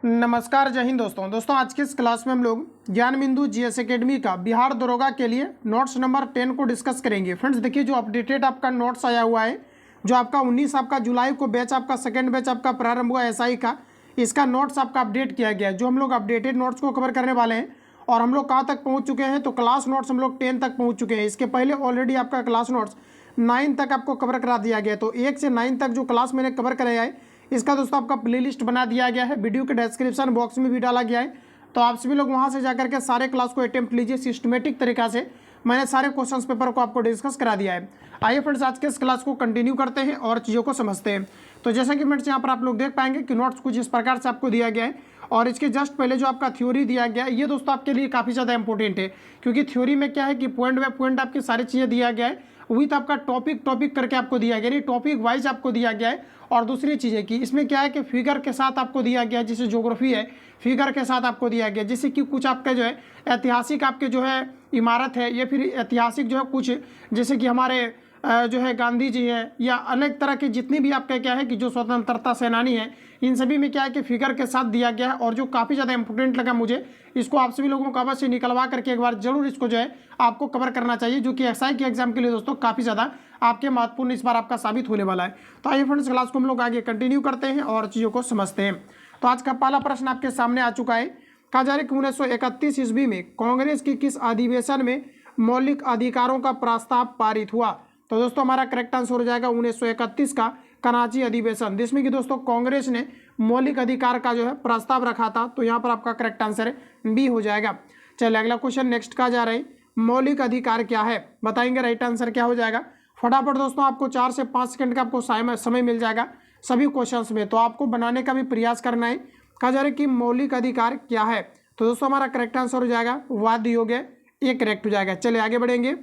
नमस्कार, जय हिंद दोस्तों। आज के इस क्लास में हम लोग ज्ञान बिंदु जीएस एकेडमी का बिहार दरोगा के लिए नोट्स नंबर 10 को डिस्कस करेंगे। फ्रेंड्स देखिए, जो अपडेटेड आपका नोट्स आया हुआ है, जो आपका 19 आपका जुलाई को बैच आपका सेकेंड बैच आपका प्रारंभ हुआ एसआई का, इसका नोट्स आपका अपडेट किया गया है। जो हम लोग अपडेटेड नोट्स को कवर करने वाले हैं और हम लोग कहाँ तक पहुँच चुके हैं, तो क्लास नोट्स हम लोग 10 तक पहुँच चुके हैं। इसके पहले ऑलरेडी आपका क्लास नोट्स 9 तक आपको कवर करा दिया गया है। तो 1 से 9 तक जो क्लास मैंने कवर कराया है, इसका दोस्तों आपका प्लेलिस्ट बना दिया गया है, वीडियो के डिस्क्रिप्शन बॉक्स में भी डाला गया है। तो आप सभी लोग वहां से जाकर के सारे क्लास को अटेम्प्ट लीजिए। सिस्टमेटिक तरीका से मैंने सारे क्वेश्चंस पेपर को आपको डिस्कस करा दिया है। आइए फ्रेंड्स, आज के इस क्लास को कंटिन्यू करते हैं और चीज़ों को समझते हैं। तो जैसा कि फ्रेंड्स यहाँ पर आप लोग देख पाएंगे कि नोट्स कुछ इस प्रकार से आपको दिया गया है और इसके जस्ट पहले जो आपका थ्योरी दिया गया है, ये दोस्तों आपके लिए काफ़ी ज़्यादा इंपॉर्टेंट है, क्योंकि थ्योरी में क्या है कि पॉइंट बाय पॉइंट आपकी सारी चीज़ें दिया गया है, विथ आपका टॉपिक करके आपको दिया गया है, टॉपिक वाइज आपको दिया गया है। और दूसरी चीज़ है कि इसमें क्या है कि फिगर के साथ आपको दिया गया है, जैसे ज्योग्राफी है फिगर के साथ आपको दिया गया है, जैसे कि कुछ आपका जो है ऐतिहासिक आपके जो है इमारत है, या फिर ऐतिहासिक जो है कुछ, जैसे कि हमारे जो है गांधी जी है, या अनेक तरह के जितनी भी आपका क्या है कि जो स्वतंत्रता सेनानी है, इन सभी में क्या है कि फिगर के साथ दिया गया है। और जो काफ़ी ज़्यादा इंपॉर्टेंट लगा मुझे, इसको आप सभी लोगों को अवश्य निकलवा करके एक बार जरूर इसको जो है आपको कवर करना चाहिए, जो कि एसआई के एग्जाम के लिए दोस्तों काफ़ी ज़्यादा आपके महत्वपूर्ण इस बार आपका साबित होने वाला है। तो आइए फ्रेंड्स, क्लास को हम लोग आगे कंटिन्यू करते हैं और चीज़ों को समझते हैं। तो आज का पहला प्रश्न आपके सामने आ चुका है। कहा जा रहा है कि 1931 ईस्वी में कांग्रेस की किस अधिवेशन में मौलिक अधिकारों का प्रस्ताव पारित हुआ? तो दोस्तों हमारा करेक्ट आंसर हो जाएगा 1931 का कराची अधिवेशन, जिसमें कि दोस्तों कांग्रेस ने मौलिक अधिकार का जो है प्रस्ताव रखा था। तो यहाँ पर आपका करेक्ट आंसर बी हो जाएगा। चलिए अगला क्वेश्चन नेक्स्ट का जा रहा है, मौलिक अधिकार क्या है, बताएंगे राइट आंसर क्या हो जाएगा। फटाफट दोस्तों आपको 4 से 5 सेकंड का आपको समय मिल जाएगा सभी क्वेश्चंस में, तो आपको बनाने का भी प्रयास करना है। कहा जा रहा है कि मौलिक अधिकार क्या है, तो दोस्तों हमारा करेक्ट आंसर हो जाएगा वाद्य योग्य, ये करेक्ट हो जाएगा। चलिए आगे बढ़ेंगे।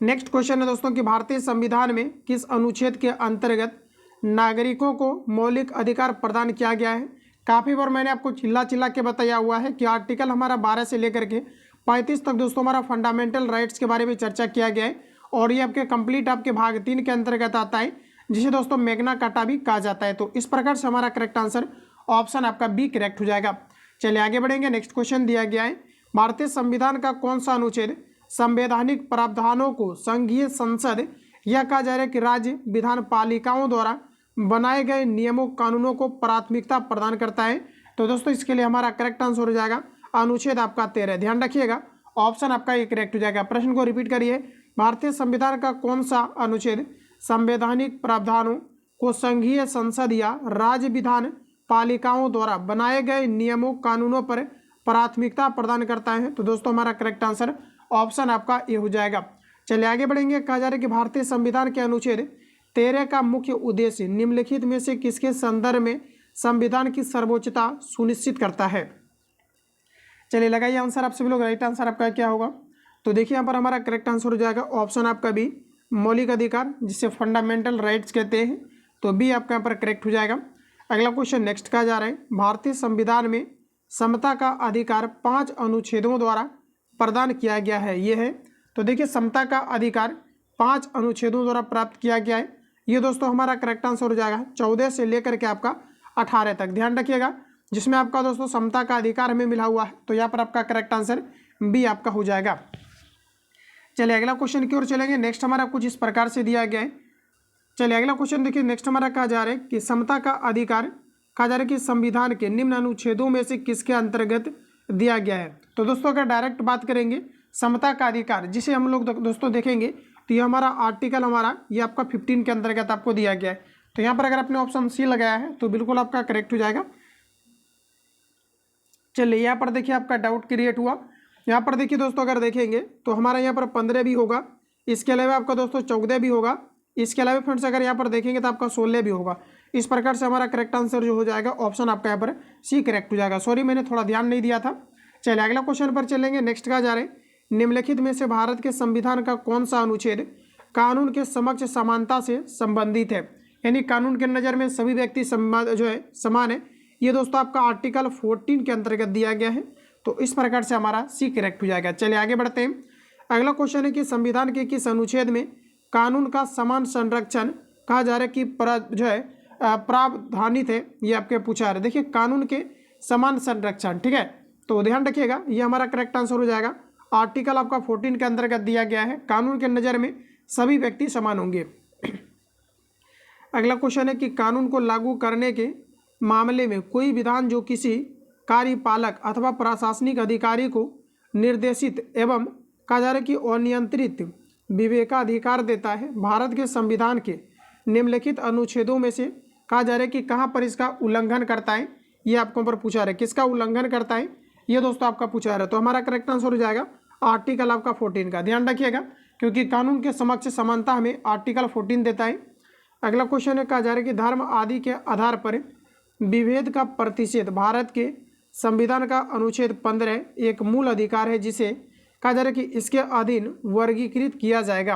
नेक्स्ट क्वेश्चन है दोस्तों कि भारतीय संविधान में किस अनुच्छेद के अंतर्गत नागरिकों को मौलिक अधिकार प्रदान किया गया है। काफ़ी बार मैंने आपको चिल्ला के बताया हुआ है कि आर्टिकल हमारा 12 से लेकर के 35 तक दोस्तों हमारा फंडामेंटल राइट्स के बारे में चर्चा किया गया है, और ये आपके कंप्लीट आपके भाग 3 के अंतर्गत आता है, जिसे दोस्तों मैग्ना कार्टा भी कहा जाता है। तो इस प्रकार से हमारा करेक्ट आंसर ऑप्शन आपका बी करेक्ट हो जाएगा। चलिए आगे बढ़ेंगे। नेक्स्ट क्वेश्चन दिया गया है, भारतीय संविधान का कौन सा अनुच्छेद संवैधानिक प्रावधानों को संघीय संसद या कहा जा रहा है कि राज्य विधान पालिकाओं द्वारा बनाए गए नियमों कानूनों को प्राथमिकता प्रदान करता है? तो दोस्तों इसके लिए हमारा करेक्ट आंसर हो जाएगा अनुच्छेद आपका 13। ध्यान रखिएगा, ऑप्शन आपका ये करेक्ट हो जाएगा। प्रश्न को रिपीट करिए, भारतीय संविधान का कौन सा अनुच्छेद संवैधानिक प्रावधानों को संघीय संसद या राज्य विधान पालिकाओं द्वारा बनाए गए नियमों कानूनों पर प्राथमिकता प्रदान करता है? तो दोस्तों हमारा करेक्ट आंसर ऑप्शन आपका ये हो जाएगा। चलिए आगे बढ़ेंगे। कहा जा रहा है कि भारतीय संविधान के अनुच्छेद 13 का मुख्य उद्देश्य निम्नलिखित में से किसके संदर्भ में संविधान की सर्वोच्चता सुनिश्चित करता है? चलिए लगाइए आंसर आप सभी लोग, राइट आंसर आपका क्या होगा। तो देखिए यहाँ पर हमारा करेक्ट आंसर हो जाएगा ऑप्शन आपका बी, मौलिक अधिकार, जिसे फंडामेंटल राइट्स कहते हैं। तो बी आपका यहाँ पर करेक्ट हो जाएगा। अगला क्वेश्चन नेक्स्ट कहा जा रहा है, भारतीय संविधान में समता का अधिकार 5 अनुच्छेदों द्वारा प्रदान किया गया है, ये है। तो देखिए समता का अधिकार 5 अनुच्छेदों द्वारा प्राप्त किया गया है, ये दोस्तों हमारा करेक्ट आंसर हो जाएगा 14 से लेकर के आपका 18 तक। ध्यान रखिएगा, जिसमें आपका दोस्तों समता का अधिकार हमें मिला हुआ है। तो यहाँ पर आपका करेक्ट आंसर बी आपका हो जाएगा। चलिए अगला क्वेश्चन की ओर चलेंगे। नेक्स्ट हमारा कुछ इस प्रकार से दिया गया है। चलिए अगला क्वेश्चन देखिए, नेक्स्ट हमारा कहा जा रहा है कि समता का अधिकार कहा जा रहा है कि संविधान के निम्न अनुच्छेदों में से किसके अंतर्गत दिया गया है? तो दोस्तों अगर डायरेक्ट बात करेंगे समता का अधिकार, जिसे हम लोग दोस्तों देखेंगे, तो ये हमारा आर्टिकल हमारा ये आपका 15 के अंतर्गत आपको दिया गया है। तो यहाँ पर अगर आपने ऑप्शन सी लगाया है तो बिल्कुल आपका करेक्ट हो जाएगा। चलिए यहाँ पर देखिए आपका डाउट क्रिएट हुआ। यहाँ पर देखिए दोस्तों अगर देखेंगे तो हमारा यहाँ पर 15 भी होगा, इसके अलावा आपका दोस्तों 14 भी होगा, इसके अलावा फ्रेंड्स अगर यहाँ पर देखेंगे तो आपका 16 भी होगा। इस प्रकार से हमारा करेक्ट आंसर जो हो जाएगा ऑप्शन आपका यहाँ पर सी करेक्ट हो जाएगा। सॉरी मैंने थोड़ा ध्यान नहीं दिया था। चलिए अगला क्वेश्चन पर चलेंगे। नेक्स्ट कहा जा रहे हैं, निम्नलिखित में से भारत के संविधान का कौन सा अनुच्छेद कानून के समक्ष समानता से संबंधित है, यानी कानून के नज़र में सभी व्यक्ति जो है समान है? ये दोस्तों आपका आर्टिकल 14 के अंतर्गत दिया गया है। तो इस प्रकार से हमारा सी करेक्ट हो जाएगा। चलिए आगे बढ़ते हैं। अगला क्वेश्चन है कि संविधान के किस अनुच्छेद में कानून का समान संरक्षण कहा जा रहा है कि जो है प्रावधानित है, ये आपके पूछा है। देखिए कानून के समान संरक्षण, ठीक है, तो ध्यान रखिएगा ये हमारा करेक्ट आंसर हो जाएगा। आर्टिकल आपका 14 के अंतर्गत दिया गया है, कानून के नज़र में सभी व्यक्ति समान होंगे। अगला क्वेश्चन है कि कानून को लागू करने के मामले में कोई विधान जो किसी कार्यपालक अथवा प्रशासनिक अधिकारी को निर्देशित एवं कहा जा रहा है कि अनियंत्रित विवेकाधिकार देता है, भारत के संविधान के निम्नलिखित अनुच्छेदों में से कहा जा रहा है कि कहाँ पर इसका उल्लंघन करता है, ये आपको पर पूछा रहा है, किसका उल्लंघन करता है ये दोस्तों आपका पूछा रहा है। तो हमारा करेक्ट आंसर हो जाएगा आर्टिकल आपका 14 का। ध्यान रखिएगा क्योंकि कानून के समक्ष समानता हमें आर्टिकल 14 देता है। अगला क्वेश्चन है, कहा जा रहा है कि धर्म आदि के आधार पर विभेद का प्रतिषेध भारत के संविधान का अनुच्छेद 15 एक मूल अधिकार है जिसे कहा जा रहा है कि इसके अधीन वर्गीकृत किया जाएगा।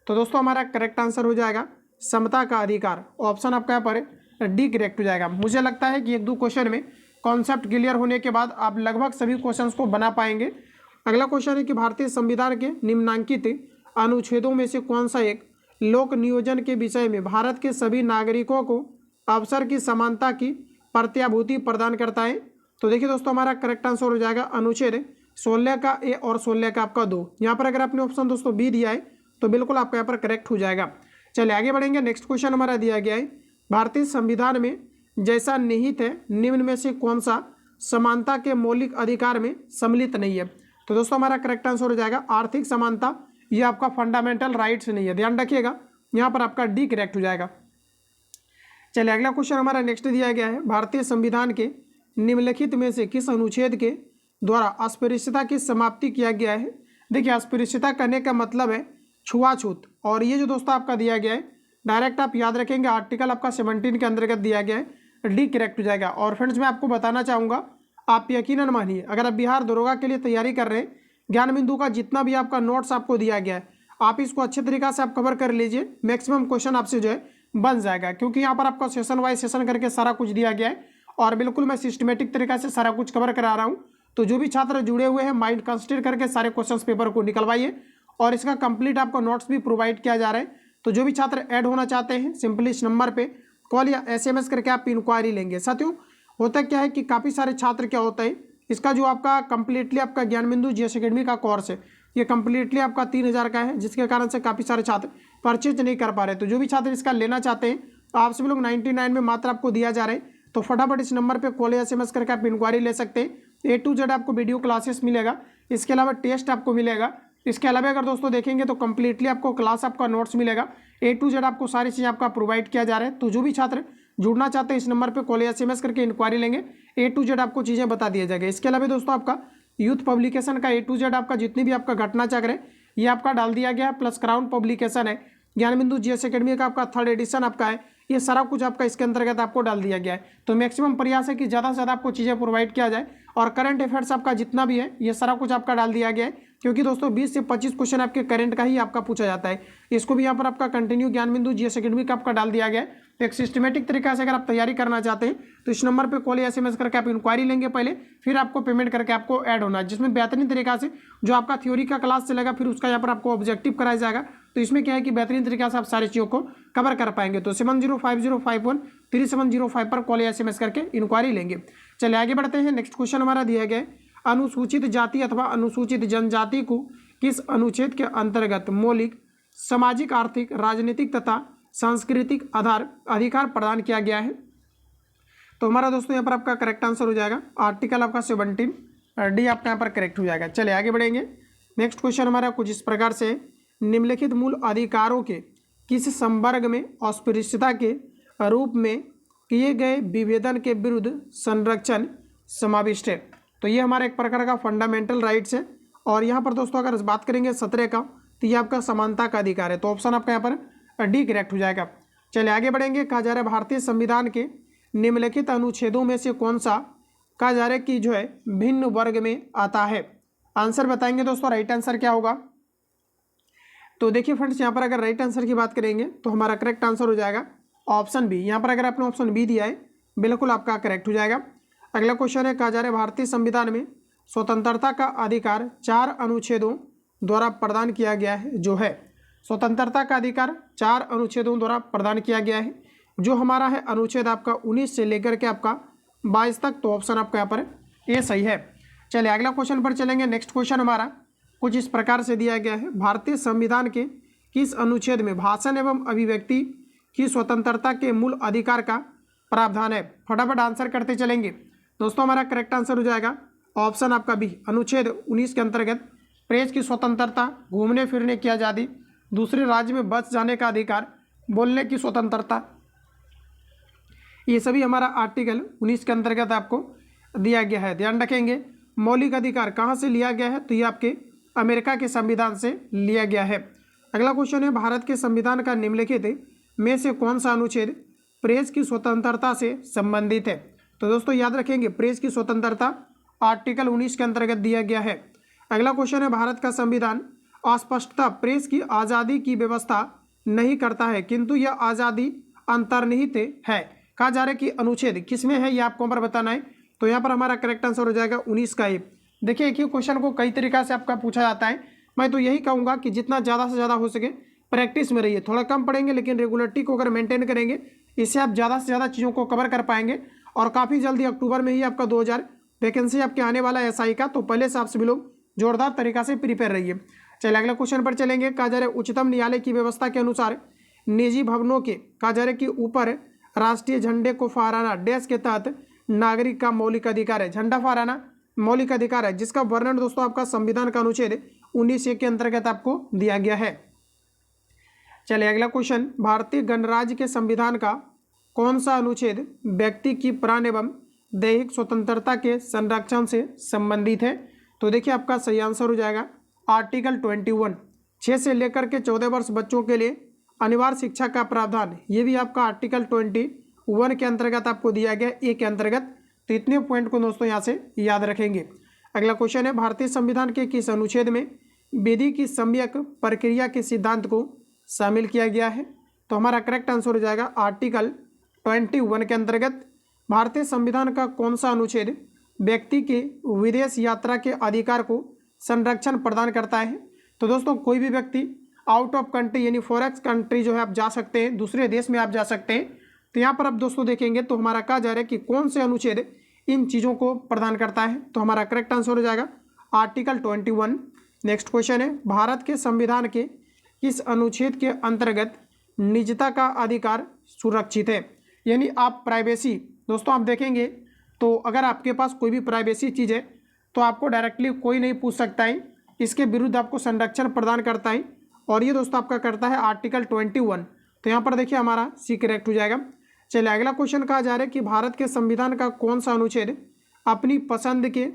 तो दोस्तों हमारा करेक्ट आंसर हो जाएगा समता का अधिकार, ऑप्शन आपका यहाँ पर डी करेक्ट हो जाएगा। मुझे लगता है कि एक दो क्वेश्चन में कॉन्सेप्ट क्लियर होने के बाद आप लगभग सभी क्वेश्चंस को बना पाएंगे। अगला क्वेश्चन है कि भारतीय संविधान के निम्नांकित अनुच्छेदों में से कौन सा एक लोक नियोजन के विषय में भारत के सभी नागरिकों को अवसर की समानता की प्रत्याभूति प्रदान करता है। तो देखिए दोस्तों हमारा करेक्ट आंसर हो जाएगा अनुच्छेद 16 का ए और 16 का आपका 2। यहाँ पर अगर आपने ऑप्शन दोस्तों बी दिया है तो बिल्कुल आपका यहाँ पर करेक्ट हो जाएगा। चलिए आगे बढ़ेंगे। नेक्स्ट क्वेश्चन हमारा दिया गया है, भारतीय संविधान में जैसा निहित है निम्न में से कौन सा समानता के मौलिक अधिकार में सम्मिलित नहीं है। तो दोस्तों हमारा करेक्ट आंसर हो जाएगा आर्थिक समानता, ये आपका फंडामेंटल राइट्स नहीं है। ध्यान रखिएगा यहाँ पर आपका डी करेक्ट हो जाएगा। चलिए अगला क्वेश्चन हमारा नेक्स्ट दिया गया है, भारतीय संविधान के निम्नलिखित में से किस अनुच्छेद के द्वारा अस्पृश्यता की समाप्ति किया गया है। देखिए अस्पृश्यता करने का मतलब है छुआछूत, और ये जो दोस्तों आपका दिया गया है डायरेक्ट आप याद रखेंगे आर्टिकल आपका 17 के अंतर्गत दिया गया है, डी करेक्ट हो जाएगा। और फ्रेंड्स मैं आपको बताना चाहूँगा, आप यकीनन मानिए अगर आप बिहार दरोगा के लिए तैयारी कर रहे हैं, ज्ञान बिंदु का जितना भी आपका नोट्स आपको दिया गया है आप इसको अच्छे तरीक़ा से आप कवर कर लीजिए, मैक्सिमम क्वेश्चन आपसे जो है बन जाएगा, क्योंकि यहाँ पर आपका सेशन वाइज सेशन करके सारा कुछ दिया गया है और बिल्कुल मैं सिस्टमेटिक तरीक़ा से सारा कुछ कवर करा रहा हूँ। तो जो भी छात्र जुड़े हुए हैं माइंड कंसिडर करके सारे क्वेश्चन पेपर को निकलवाइए और इसका कंप्लीट आपको नोट्स भी प्रोवाइड किया जा रहा है। तो जो भी छात्र ऐड होना चाहते हैं सिंपली इस नंबर पे कॉल या SMS करके आप इंक्वायरी लेंगे। साथियों होता क्या है कि काफ़ी सारे छात्र क्या होता है, इसका जो आपका कंप्लीटली आपका ज्ञान बिंदु GS अकेडमी का कोर्स है ये कंप्लीटली आपका 3000 का है, जिसके कारण से काफ़ी सारे छात्र परचेज नहीं कर पा रहे। तो जो भी छात्र इसका लेना चाहते हैं आप सभी लोग 99 में मात्र आपको दिया जा रहा है, तो फटाफट इस नंबर पे कॉल या SMS करके आप इंक्वायरी ले सकते हैं। A to Z आपको वीडियो क्लासेस मिलेगा, इसके अलावा टेस्ट आपको मिलेगा, इसके अलावा अगर दोस्तों देखेंगे तो कंप्लीटली आपको क्लास आपका नोट्स मिलेगा, A to Z आपको सारी चीज़ें आपका प्रोवाइड किया जा रहा है। तो जो भी छात्र जुड़ना चाहते हैं इस नंबर पे कॉल या SMS करके इंक्वायरी लेंगे, A to Z आपको चीज़ें बता दिया जाएगा। इसके अलावा दोस्तों आपका यूथ पब्लिकेशन का A to Z आपका जितनी भी आपका घटना चक्र है ये आपका डाल दिया गया है, प्लस क्राउन पब्लिकेशन है, ज्ञान बिंदु GS अकेडमी का आपका 3rd एडिशन आपका है, ये सारा कुछ आपका इसके अंतर्गत आपको डाल दिया गया है। तो मैक्सिमम प्रयास है कि ज़्यादा से ज़्यादा आपको चीज़ें प्रोवाइड किया जाए और करंट अफेयर्स आपका जितना भी है ये सारा कुछ आपका डाल दिया गया है, क्योंकि दोस्तों 20 से 25 क्वेश्चन आपके करंट का ही आपका पूछा जाता है। इसको भी यहाँ पर आपका कंटिन्यू ज्ञान बिंदु GS अकेडमी का आपका डाल दिया गया है। तो एक सिस्टमेटिक तरीका से अगर आप तैयारी करना चाहते हैं तो इस नंबर पर कॉल या SMS करके आप इंक्वायरी लेंगे पहले, फिर आपको पेमेंट करके आपको ऐड होना है, जिसमें बेहतरीन तरीका से जो आपका थ्योरी का क्लास चलेगा फिर उसका यहाँ पर आपको ऑब्जेक्टिव कराया जाएगा। तो इसमें क्या है कि बेहतरीन तरीके से आप सारी चीज़ों को कवर कर पाएंगे। तो 7050513705 पर कॉल या SMS करके इंक्वायरी लेंगे। चलिए आगे बढ़ते हैं। नेक्स्ट क्वेश्चन हमारा दिया गया है, अनुसूचित जाति अथवा अनुसूचित जनजाति को किस अनुच्छेद के अंतर्गत मौलिक सामाजिक आर्थिक राजनीतिक तथा सांस्कृतिक अधिकार प्रदान किया गया है। तो हमारा दोस्तों यहाँ पर आपका करेक्ट आंसर हो जाएगा आर्टिकल आपका 17 डी आपका यहाँ पर करेक्ट हो जाएगा। चलिए आगे बढ़ेंगे। नेक्स्ट क्वेश्चन हमारा कुछ इस प्रकार से, निम्नलिखित मूल अधिकारों के किस संवर्ग में अस्पृश्यता के रूप में किए गए विभेदन के विरुद्ध संरक्षण समाविष्ट है। तो ये हमारा एक प्रकार का फंडामेंटल राइट्स है, और यहाँ पर दोस्तों अगर बात करेंगे 17 का तो ये आपका समानता का अधिकार है। तो ऑप्शन आपका यहाँ पर डी करेक्ट हो जाएगा। चलिए आगे बढ़ेंगे। कहा जा रहा है भारतीय संविधान के निम्नलिखित अनुच्छेदों में से कौन सा कहा जा रहा है कि जो है भिन्न वर्ग में आता है। आंसर बताएंगे दोस्तों, राइट आंसर क्या होगा। तो देखिए फ्रेंड्स यहाँ पर अगर राइट आंसर की बात करेंगे तो हमारा करेक्ट आंसर हो जाएगा ऑप्शन बी। यहाँ पर अगर आपने ऑप्शन बी दिया है बिल्कुल आपका करेक्ट हो जाएगा। अगला क्वेश्चन है, कहा जा रहा है भारतीय संविधान में स्वतंत्रता का अधिकार 4 अनुच्छेदों द्वारा प्रदान किया गया है। जो है स्वतंत्रता का अधिकार 4 अनुच्छेदों द्वारा प्रदान किया गया है। जो हमारा है अनुच्छेद आपका 19 से लेकर के आपका 22 तक। तो ऑप्शन आपका यहाँ पर ए सही है। चलिए अगला क्वेश्चन पर चलेंगे। नेक्स्ट क्वेश्चन हमारा कुछ इस प्रकार से दिया गया है, भारतीय संविधान के किस अनुच्छेद में भाषण एवं अभिव्यक्ति की स्वतंत्रता के मूल अधिकार का प्रावधान है? फटाफट आंसर करते चलेंगे दोस्तों। हमारा करेक्ट आंसर हो जाएगा ऑप्शन आपका बी, अनुच्छेद 19 के अंतर्गत प्रेस की स्वतंत्रता, घूमने फिरने की आज़ादी, दूसरे राज्य में बस जाने का अधिकार, बोलने की स्वतंत्रता, ये सभी हमारा आर्टिकल 19 के अंतर्गत आपको दिया गया है। ध्यान रखेंगे मौलिक अधिकार कहाँ से लिया गया है, तो ये आपके अमेरिका के संविधान से लिया गया है। अगला क्वेश्चन है, भारत के संविधान का निम्नलिखित में से कौन सा अनुच्छेद प्रेस की स्वतंत्रता से संबंधित है? तो दोस्तों याद रखेंगे प्रेस की स्वतंत्रता आर्टिकल 19 के अंतर्गत दिया गया है। अगला क्वेश्चन है, भारत का संविधान अस्पष्टता प्रेस की आज़ादी की व्यवस्था नहीं करता है, किंतु यह आज़ादी अंतर्निहित है। कहा जा रहा है कि अनुच्छेद किसमें है, ये आपको पर बताना है। तो यहाँ पर हमारा करेक्ट आंसर हो जाएगा 19 का। ये देखिए एक ही क्वेश्चन को कई तरीक़ा से आपका पूछा जाता है। मैं तो यही कहूँगा कि जितना ज़्यादा से ज़्यादा हो सके प्रैक्टिस में रहिए। थोड़ा कम पढ़ेंगे लेकिन रेगुलरिटी को अगर मेंटेन करेंगे, इससे आप ज़्यादा से ज़्यादा चीज़ों को कवर कर पाएंगे। और काफ़ी जल्दी अक्टूबर में ही आपका 2000 वैकेंसी आपके आने वाला एसआई का, तो पहले से आप सभी लोग जोरदार तरीक़ा से प्रिपेयर रहिए। चलिए अगला क्वेश्चन पर चलेंगे। कहा जा रहा है उच्चतम न्यायालय की व्यवस्था के अनुसार निजी भवनों के कहा जा रहा है कि ऊपर राष्ट्रीय झंडे को फहराना डैश के तहत नागरिक का मौलिक अधिकार है। झंडा फहराना मौलिक अधिकार है, जिसका वर्णन दोस्तों आपका संविधान का अनुच्छेद 19 के अंतर्गत आपको दिया गया है। चलिए अगला क्वेश्चन, भारतीय गणराज्य के संविधान का कौन सा अनुच्छेद व्यक्ति की प्राण एवं दैहिक स्वतंत्रता के संरक्षण से संबंधित है? तो देखिए आपका सही आंसर हो जाएगा आर्टिकल 21, 6 से लेकर के 14 वर्ष बच्चों के लिए अनिवार्य शिक्षा का प्रावधान, ये भी आपका आर्टिकल 21 के अंतर्गत आपको दिया गया ए के अंतर्गत। तो इतने पॉइंट को दोस्तों यहाँ से याद रखेंगे। अगला क्वेश्चन है, भारतीय संविधान के किस अनुच्छेद में विधि की सम्यक प्रक्रिया के सिद्धांत को शामिल किया गया है? तो हमारा करेक्ट आंसर हो जाएगा आर्टिकल 21 के अंतर्गत। भारतीय संविधान का कौन सा अनुच्छेद व्यक्ति के विदेश यात्रा के अधिकार को संरक्षण प्रदान करता है? तो दोस्तों कोई भी व्यक्ति आउट ऑफ कंट्री यानी फॉरेन कंट्री जो है आप जा सकते हैं, दूसरे देश में आप जा सकते हैं। तो यहाँ पर आप दोस्तों देखेंगे तो हमारा कहा जा रहा है कि कौन से अनुच्छेद इन चीज़ों को प्रदान करता है? तो हमारा करेक्ट आंसर हो जाएगा आर्टिकल 21। नेक्स्ट क्वेश्चन है, भारत के संविधान के किस अनुच्छेद के अंतर्गत निजता का अधिकार सुरक्षित है? यानी आप प्राइवेसी दोस्तों आप देखेंगे तो अगर आपके पास कोई भी प्राइवेसी चीज़ है तो आपको डायरेक्टली कोई नहीं पूछ सकता है, इसके विरुद्ध आपको संरक्षण प्रदान करता है। और ये दोस्तों आपका करता है आर्टिकल 21। तो यहाँ पर देखिए हमारा सी करेक्ट हो जाएगा। चलिए अगला क्वेश्चन कहा जा रहा है कि भारत के संविधान का कौन सा अनुच्छेद अपनी पसंद के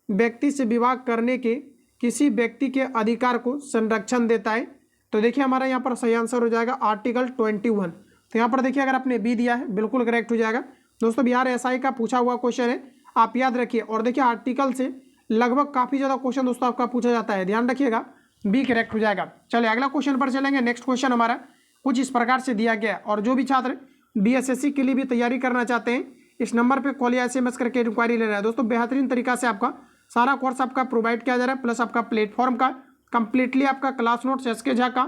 व्यक्ति से विवाह करने के किसी व्यक्ति के अधिकार को संरक्षण देता है? तो देखिए हमारा यहाँ पर सही आंसर हो जाएगा आर्टिकल 21। तो यहाँ पर देखिए अगर आपने बी दिया है बिल्कुल करेक्ट हो जाएगा। दोस्तों बिहार एसआई का पूछा हुआ क्वेश्चन है, आप याद रखिए। और देखिए आर्टिकल से लगभग काफ़ी ज़्यादा क्वेश्चन दोस्तों आपका पूछा जाता है, ध्यान रखिएगा, बी करेक्ट हो जाएगा। चलिए अगला क्वेश्चन पर चलेंगे। नेक्स्ट क्वेश्चन हमारा कुछ इस प्रकार से दिया गया है, और जो भी छात्र बीएसएससी के लिए भी तैयारी करना चाहते हैं इस नंबर पे कॉल या एसएमएस करके इंक्वायरी ले रहा है। दोस्तों बेहतरीन तरीका से आपका सारा कोर्स आपका प्रोवाइड किया जा रहा है, प्लस आपका प्लेटफॉर्म का कंप्लीटली आपका क्लास नोट्स एसके झा का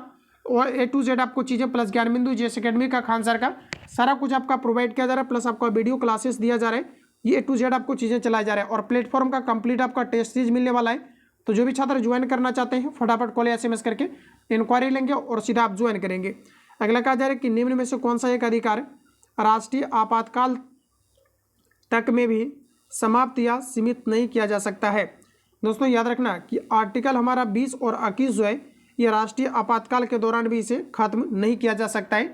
और ए टू जेड आपको चीज़ें, प्लस ज्ञान बिंदु जीएस एकेडमी का खान सर का सारा कुछ आपका प्रोवाइड किया जा रहा है, प्लस आपका वीडियो क्लासेस दिया जा रहा है, ये ए टू जेड आपको चीज़ें चलाया जा रहा है। और प्लेटफॉर्म का कंप्लीट आपका टेस्ट सीरीज मिलने वाला है। तो जो भी छात्र ज्वाइन करना चाहते हैं फटाफट कॉल या एसएमएस करके इंक्वायरी लेंगे और सीधा आप ज्वाइन करेंगे। अगला कहा जा रहा है कि निम्न में से कौन सा एक अधिकार राष्ट्रीय आपातकाल तक में भी समाप्त या सीमित नहीं किया जा सकता है? दोस्तों याद रखना कि आर्टिकल हमारा 20 और 21 जो है ये राष्ट्रीय आपातकाल के दौरान भी इसे खत्म नहीं किया जा सकता है।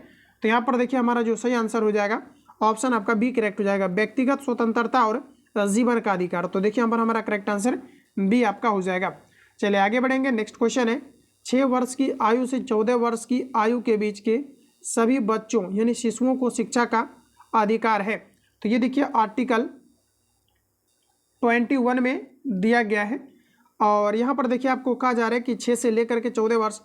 तो यहाँ पर देखिए हमारा जो सही आंसर हो जाएगा ऑप्शन आपका बी करेक्ट हो जाएगा, व्यक्तिगत स्वतंत्रता और जीवन का अधिकार। तो देखिए यहाँ पर हमारा करेक्ट आंसर बी आपका हो जाएगा। चलिए आगे बढ़ेंगे। नेक्स्ट क्वेश्चन है, 6 वर्ष की आयु से 14 वर्ष की आयु के बीच के सभी बच्चों यानी शिशुओं को शिक्षा का अधिकार है। तो ये देखिए आर्टिकल 21 में दिया गया है। और यहाँ पर देखिए आपको कहा जा रहा है कि 6 से लेकर के 14 वर्ष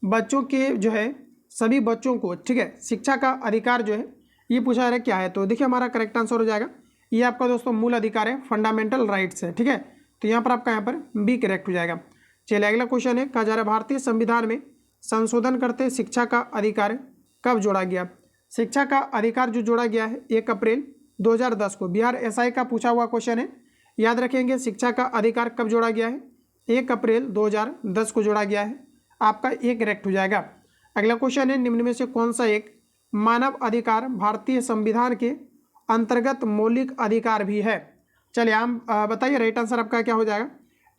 बच्चों के जो है सभी बच्चों को ठीक है शिक्षा का अधिकार जो है ये पूछा जा रहा है क्या है? तो देखिए हमारा करेक्ट आंसर हो जाएगा ये आपका दोस्तों मूल अधिकार है, फंडामेंटल राइट्स है। ठीक है, तो यहाँ पर आपका यहाँ पर बी करेक्ट हो जाएगा। चलिए अगला क्वेश्चन है, कहा जा रहा है भारतीय संविधान में संशोधन करते शिक्षा का अधिकार कब जोड़ा गया? शिक्षा का अधिकार जो जोड़ा गया है 1 अप्रैल 2010 को, बिहार एसआई का पूछा हुआ क्वेश्चन है, याद रखेंगे शिक्षा का अधिकार कब जोड़ा गया है, 1 अप्रैल 2010 को जोड़ा गया है, आपका ये करेक्ट हो जाएगा। अगला क्वेश्चन है, निम्न में से कौन सा एक मानव अधिकार भारतीय संविधान के अंतर्गत मौलिक अधिकार भी है। चलिए हम बताइए राइट आंसर आपका क्या हो जाएगा।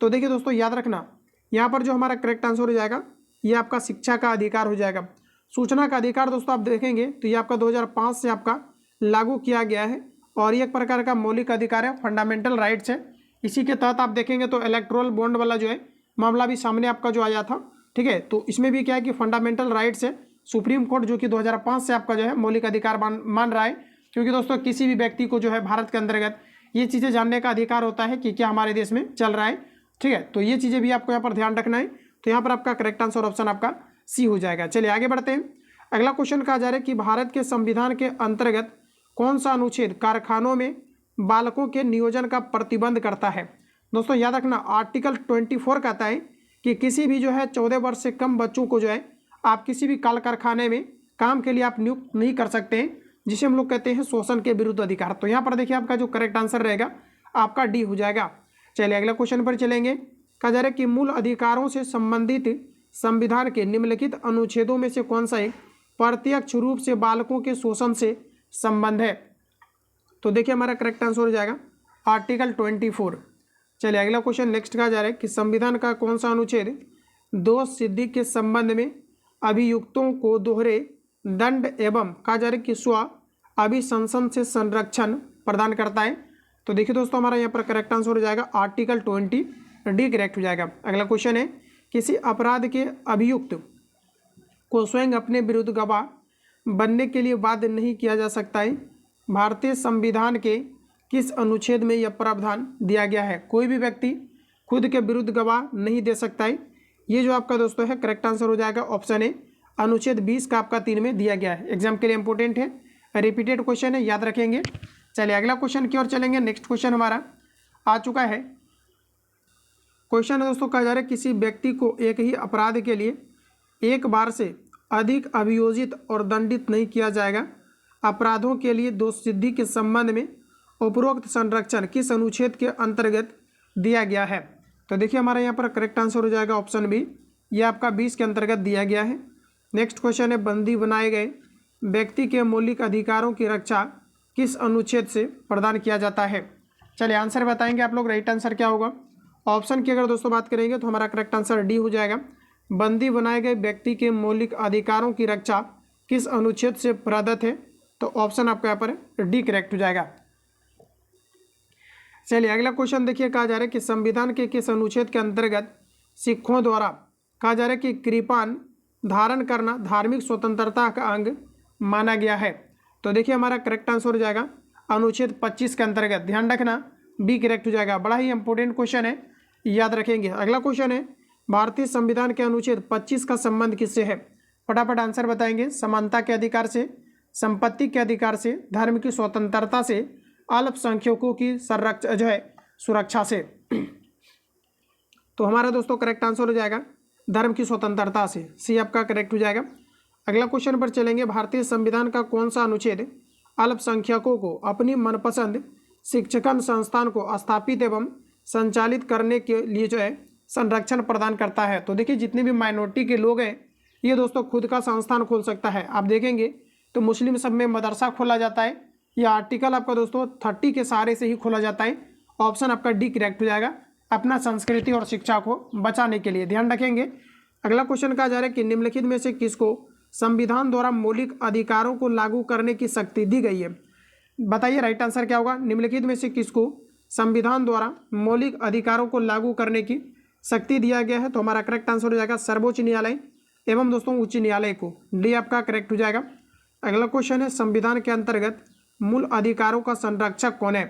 तो देखिए दोस्तों याद रखना, यहाँ पर जो हमारा करेक्ट आंसर हो जाएगा ये आपका शिक्षा का अधिकार हो जाएगा। सूचना का अधिकार दोस्तों आप देखेंगे तो ये आपका 2005 से आपका लागू किया गया है और ये एक प्रकार का मौलिक अधिकार है, फंडामेंटल राइट्स है। इसी के तहत आप देखेंगे तो इलेक्टोरल बॉन्ड वाला जो है मामला भी सामने आपका जो आया था, ठीक है। तो इसमें भी क्या है कि फंडामेंटल राइट्स है, सुप्रीम कोर्ट जो कि 2005 से आपका जो है मौलिक अधिकार मान रहा है, क्योंकि दोस्तों किसी भी व्यक्ति को जो है भारत के अंतर्गत ये चीज़ें जानने का अधिकार होता है कि क्या हमारे देश में चल रहा है, ठीक है। तो ये चीज़ें भी आपको यहाँ पर ध्यान रखना है। तो यहाँ पर आपका करेक्ट आंसर ऑप्शन आपका सी हो जाएगा। चलिए आगे बढ़ते हैं। अगला क्वेश्चन कहा जा रहा है कि भारत के संविधान के अंतर्गत कौन सा अनुच्छेद कारखानों में बालकों के नियोजन का प्रतिबंध करता है। दोस्तों याद रखना आर्टिकल 24 कहता है कि किसी भी जो है 14 वर्ष से कम बच्चों को जो है आप किसी भी कल कारखाने में काम के लिए आप नियुक्त नहीं कर सकते हैं, जिसे हम लोग कहते हैं शोषण के विरुद्ध अधिकार। तो यहाँ पर देखिए आपका जो करेक्ट आंसर रहेगा आपका डी हो जाएगा। चलिए अगला क्वेश्चन पर चलेंगे। कहा जा रहा है कि मूल अधिकारों से संबंधित संविधान के निम्नलिखित अनुच्छेदों में से कौन सा एक प्रत्यक्ष रूप से बालकों के शोषण से संबंध है। तो देखिए हमारा करेक्ट आंसर हो जाएगा आर्टिकल 24। चलिए अगला क्वेश्चन नेक्स्ट कहा जा रहा है कि संविधान का कौन सा अनुच्छेद दोष सिद्धि के संबंध में अभियुक्तों को दोहरे दंड एवं कहा जा रहा है कि स्व अभिशंसन से संरक्षण प्रदान करता है। तो देखिए दोस्तों हमारा यहाँ पर करेक्ट आंसर हो जाएगा आर्टिकल 20 डी करेक्ट हो जाएगा। अगला क्वेश्चन है, किसी अपराध के अभियुक्त को स्वयं अपने विरुद्ध गवाह बनने के लिए बाध्य नहीं किया जा सकता है। भारतीय संविधान के किस अनुच्छेद में यह प्रावधान दिया गया है। कोई भी व्यक्ति खुद के विरुद्ध गवाह नहीं दे सकता है। ये जो आपका दोस्तों है करेक्ट आंसर हो जाएगा ऑप्शन ए, अनुच्छेद 20 का आपका 3 में दिया गया है। एग्जाम के लिए इंपॉर्टेंट है, रिपीटेड क्वेश्चन है, याद रखेंगे। चलिए अगला क्वेश्चन की ओर चलेंगे। नेक्स्ट क्वेश्चन हमारा आ चुका है। क्वेश्चन है दोस्तों, कहा जा रहा है किसी व्यक्ति को एक ही अपराध के लिए एक बार से अधिक अभियोजित और दंडित नहीं किया जाएगा। अपराधों के लिए दोष सिद्धि के संबंध में उपरोक्त संरक्षण किस अनुच्छेद के अंतर्गत दिया गया है। तो देखिए हमारा यहाँ पर करेक्ट आंसर हो जाएगा ऑप्शन बी, ये आपका 20 के अंतर्गत दिया गया है। नेक्स्ट क्वेश्चन है, बंदी बनाए गए व्यक्ति के मौलिक अधिकारों की रक्षा किस अनुच्छेद से प्रदान किया जाता है। चलिए आंसर बताएंगे आप लोग, राइट आंसर क्या होगा। ऑप्शन की अगर दोस्तों बात करेंगे तो हमारा करेक्ट आंसर डी हो जाएगा। बंदी बनाए गए व्यक्ति के मौलिक अधिकारों की रक्षा किस अनुच्छेद से प्रदत्त है। तो ऑप्शन आपका यहाँ पर डी करेक्ट हो जाएगा। चलिए अगला क्वेश्चन देखिए, कहा जा रहा है कि संविधान के किस अनुच्छेद के अंतर्गत सिखों द्वारा कहा जा रहा है कि कृपान धारण करना धार्मिक स्वतंत्रता का अंग माना गया है। तो देखिए हमारा करेक्ट आंसर हो जाएगा अनुच्छेद 25 के अंतर्गत, ध्यान रखना बी करेक्ट हो जाएगा। बड़ा ही इंपॉर्टेंट क्वेश्चन है, याद रखेंगे। अगला क्वेश्चन है, भारतीय संविधान के अनुच्छेद 25 का संबंध किससे है। फटाफट आंसर बताएंगे। समानता के अधिकार से, संपत्ति के अधिकार से, धर्म की स्वतंत्रता से, अल्पसंख्यकों की संरक्षण जो है सुरक्षा से। तो हमारा दोस्तों करेक्ट आंसर हो जाएगा धर्म की स्वतंत्रता से, सी आपका करेक्ट हो जाएगा। अगला क्वेश्चन पर चलेंगे, भारतीय संविधान का कौन सा अनुच्छेद अल्पसंख्यकों को अपनी मनपसंद शिक्षण संस्थान को स्थापित एवं संचालित करने के लिए जो है संरक्षण प्रदान करता है। तो देखिए जितने भी माइनॉरिटी के लोग हैं ये दोस्तों खुद का संस्थान खोल सकता है। आप देखेंगे तो मुस्लिम सब में मदरसा खोला जाता है, यह आर्टिकल आपका दोस्तों 30 के सहारे से ही खोला जाता है। ऑप्शन आपका डी करेक्ट हो जाएगा, अपना संस्कृति और शिक्षा को बचाने के लिए, ध्यान रखेंगे। अगला क्वेश्चन कहा जा रहा है कि निम्नलिखित में से किसको संविधान द्वारा मौलिक अधिकारों को लागू करने की शक्ति दी गई है। बताइए राइट आंसर क्या होगा। निम्नलिखित में से किसको संविधान द्वारा मौलिक अधिकारों को लागू करने की शक्ति दिया गया है। तो हमारा करेक्ट आंसर हो जाएगा सर्वोच्च न्यायालय एवं दोस्तों उच्च न्यायालय को, डी आपका करेक्ट हो जाएगा। अगला क्वेश्चन है, संविधान के अंतर्गत मूल अधिकारों का संरक्षक कौन है।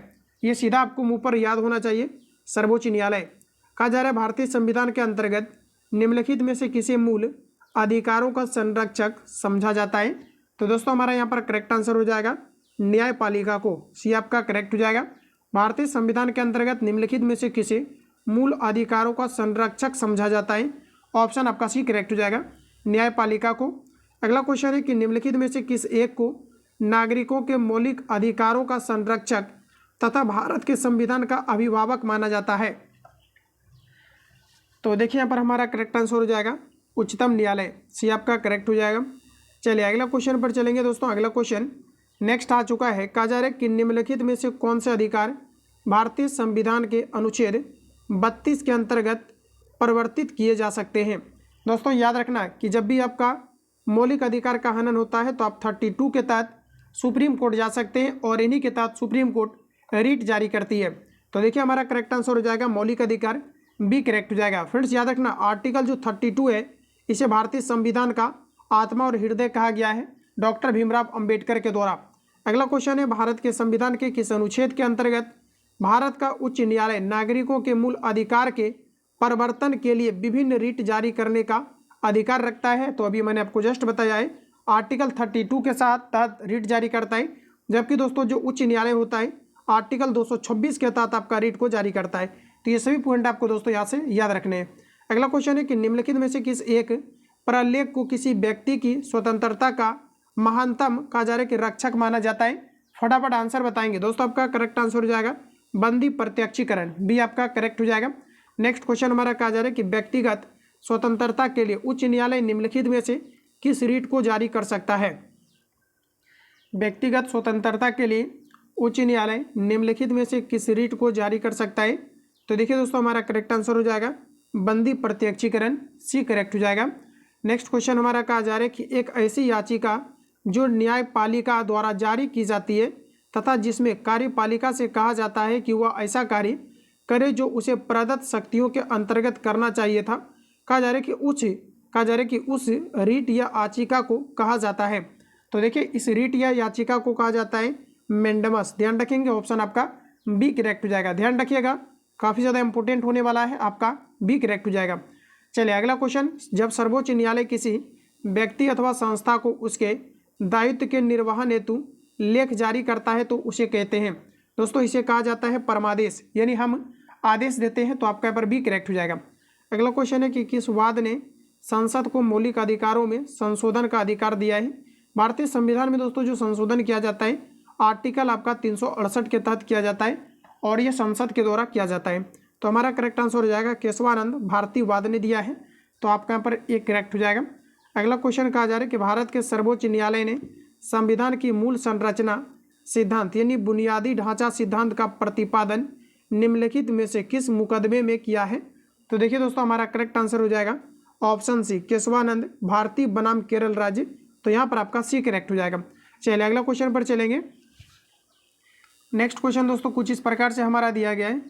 ये सीधा आपको मुंह पर याद होना चाहिए, सर्वोच्च न्यायालय। कहा जा रहा है भारतीय संविधान के अंतर्गत निम्नलिखित में से किसे मूल अधिकारों का संरक्षक समझा जाता है। तो दोस्तों हमारा यहाँ पर करेक्ट आंसर हो जाएगा न्यायपालिका को, सी आपका करेक्ट हो जाएगा। भारतीय संविधान के अंतर्गत निम्नलिखित में से किसे मूल अधिकारों का संरक्षक समझा जाता है। ऑप्शन आपका सी करेक्ट हो जाएगा, न्यायपालिका को। अगला क्वेश्चन है कि निम्नलिखित में से किस एक को नागरिकों के मौलिक अधिकारों का संरक्षक तथा भारत के संविधान का अभिभावक माना जाता है? तो देखिए यहाँ पर हमारा करेक्ट आंसर हो जाएगा उच्चतम न्यायालय, सी आपका करेक्ट हो जाएगा। चलिए अगला क्वेश्चन पर चलेंगे दोस्तों। अगला क्वेश्चन नेक्स्ट आ चुका है। कहा जा रहा है कि निम्नलिखित में से कौन से अधिकार भारतीय संविधान के अनुच्छेद 32 के अंतर्गत परिवर्तित किए जा सकते हैं? दोस्तों याद रखना कि जब भी आपका मौलिक अधिकार का हनन होता है तो आप 32 के तहत सुप्रीम कोर्ट जा सकते हैं और इन्हीं के तहत सुप्रीम कोर्ट रीट जारी करती है। तो देखिए हमारा करेक्ट आंसर हो जाएगा मौलिक अधिकार, बी करेक्ट हो जाएगा। फ्रेंड्स याद रखना आर्टिकल जो 32 है इसे भारतीय संविधान का आत्मा और हृदय कहा गया है डॉक्टर भीमराव अंबेडकर के द्वारा। अगला क्वेश्चन है भारत के संविधान के किस अनुच्छेद के अंतर्गत भारत का उच्च न्यायालय नागरिकों के मूल अधिकार के परिवर्तन के लिए विभिन्न रीट जारी करने का अधिकार रखता है? तो अभी मैंने आपको जस्ट बताया है आर्टिकल 32 के साथ तहत रीट जारी करता है, जबकि दोस्तों जो उच्च न्यायालय होता है आर्टिकल 226 के तहत आपका रीट को जारी करता है। तो ये सभी पॉइंट आपको दोस्तों यहाँ से याद रखने हैं। अगला क्वेश्चन है कि निम्नलिखित में से किस एक प्रलेख को किसी व्यक्ति की स्वतंत्रता का महानतम कहा जा रहा है कि रक्षक माना जाता है? फटाफट आंसर बताएंगे दोस्तों। आपका करेक्ट आंसर हो जाएगा बंदी प्रत्यक्षीकरण, बी आपका करेक्ट हो जाएगा। नेक्स्ट क्वेश्चन हमारा कहा जा रहा है कि व्यक्तिगत स्वतंत्रता के लिए उच्च न्यायालय निम्नलिखित में से किस रीट को जारी कर सकता है? व्यक्तिगत स्वतंत्रता के लिए उच्च न्यायालय निम्नलिखित में से किस रीट को जारी कर सकता है? तो देखिए दोस्तों हमारा करेक्ट आंसर हो जाएगा बंदी प्रत्यक्षीकरण, सी करेक्ट हो जाएगा। नेक्स्ट क्वेश्चन हमारा कहा जा रहा है कि एक ऐसी याचिका जो न्यायपालिका द्वारा जारी की जाती है तथा जिसमें कार्यपालिका से कहा जाता है कि वह ऐसा कार्य करे जो उसे प्रदत्त शक्तियों के अंतर्गत करना चाहिए था, कहा जा रहा है कि उस रीट या याचिका को कहा जाता है? तो देखिए इस रीट या याचिका को कहा जाता है मेंडमस। ध्यान रखेंगे ऑप्शन आपका बी करेक्ट हो जाएगा। ध्यान रखिएगा काफ़ी ज़्यादा इंपॉर्टेंट होने वाला है, आपका बी करेक्ट हो जाएगा। चलिए अगला क्वेश्चन, जब सर्वोच्च न्यायालय किसी व्यक्ति अथवा संस्था को उसके दायित्व के निर्वहन हेतु लेख जारी करता है तो उसे कहते हैं? दोस्तों इसे कहा जाता है परमादेश, यानी हम आदेश देते हैं। तो आपका यहाँ पर बी करेक्ट हो जाएगा। अगला क्वेश्चन है कि किस वाद ने संसद को मौलिक अधिकारों में संशोधन का अधिकार दिया है? भारतीय संविधान में दोस्तों जो संशोधन किया जाता है आर्टिकल आपका 368 के तहत किया जाता है और यह संसद के द्वारा किया जाता है। तो हमारा करेक्ट आंसर हो जाएगा केशवानंद भारती वाद ने दिया है। तो आपका यहाँ पर एक करेक्ट हो जाएगा। अगला क्वेश्चन कहा जा रहा है कि भारत के सर्वोच्च न्यायालय ने संविधान की मूल संरचना सिद्धांत यानी बुनियादी ढांचा सिद्धांत का प्रतिपादन निम्नलिखित में से किस मुकदमे में किया है? तो देखिए दोस्तों हमारा करेक्ट आंसर हो जाएगा ऑप्शन सी केशवानंद भारती बनाम केरल राज्य। तो यहाँ पर आपका सी करेक्ट हो जाएगा। चलिए अगला क्वेश्चन पर चलेंगे। नेक्स्ट क्वेश्चन दोस्तों कुछ इस प्रकार से हमारा दिया गया है।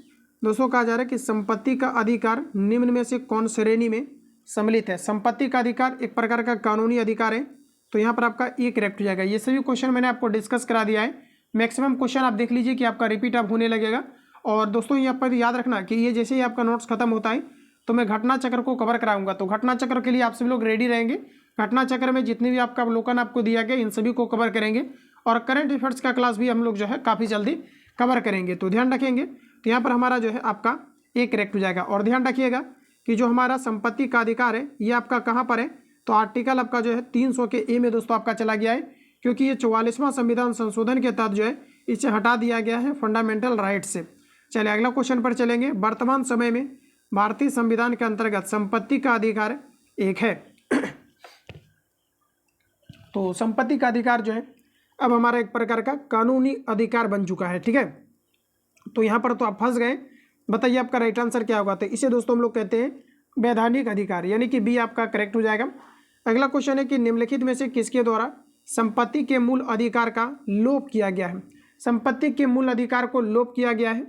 दोस्तों कहा जा रहा है कि संपत्ति का अधिकार निम्न में से कौन श्रेणी में सम्मिलित है? संपत्ति का अधिकार एक प्रकार का कानूनी अधिकार है। तो यहाँ पर आपका ए करेक्ट हो जाएगा। ये सभी क्वेश्चन मैंने आपको डिस्कस करा दिया है। मैक्सिमम क्वेश्चन आप देख लीजिए कि आपका रिपीट अब होने लगेगा। और दोस्तों यहाँ पर याद रखना कि ये जैसे ही आपका नोट्स खत्म होता है तो मैं घटना चक्र को कवर कराऊंगा। तो घटना चक्र के लिए आप सभी लोग रेडी रहेंगे। घटना चक्र में जितने भी आपका अवलोकन आपको दिया गया इन सभी को कवर करेंगे और करंट अफेयर्स का क्लास भी हम लोग जो है काफ़ी जल्दी कवर करेंगे। तो ध्यान रखेंगे। तो यहाँ पर हमारा जो है आपका ए करेक्ट हो जाएगा। और ध्यान रखिएगा कि जो हमारा संपत्ति का अधिकार है ये आपका कहाँ पर है? तो आर्टिकल आपका जो है 300 के ए में दोस्तों आपका चला गया है, क्योंकि ये 44वां संविधान संशोधन के तहत जो है इसे हटा दिया गया है फंडामेंटल राइट से। चलिए अगला क्वेश्चन पर चलेंगे। वर्तमान समय में भारतीय संविधान के अंतर्गत संपत्ति का अधिकार एक है। तो संपत्ति का अधिकार जो है अब हमारा एक प्रकार का कानूनी अधिकार बन चुका है। ठीक है, तो यहाँ पर तो आप फंस गए। बताइए आपका राइट आंसर क्या होगा? तो इसे दोस्तों हम लोग कहते हैं वैधानिक अधिकार, यानी कि बी आपका करेक्ट हो जाएगा। अगला क्वेश्चन है कि निम्नलिखित में से किसके द्वारा संपत्ति के मूल अधिकार का लोप किया गया है? संपत्ति के मूल अधिकार को लोप किया गया है।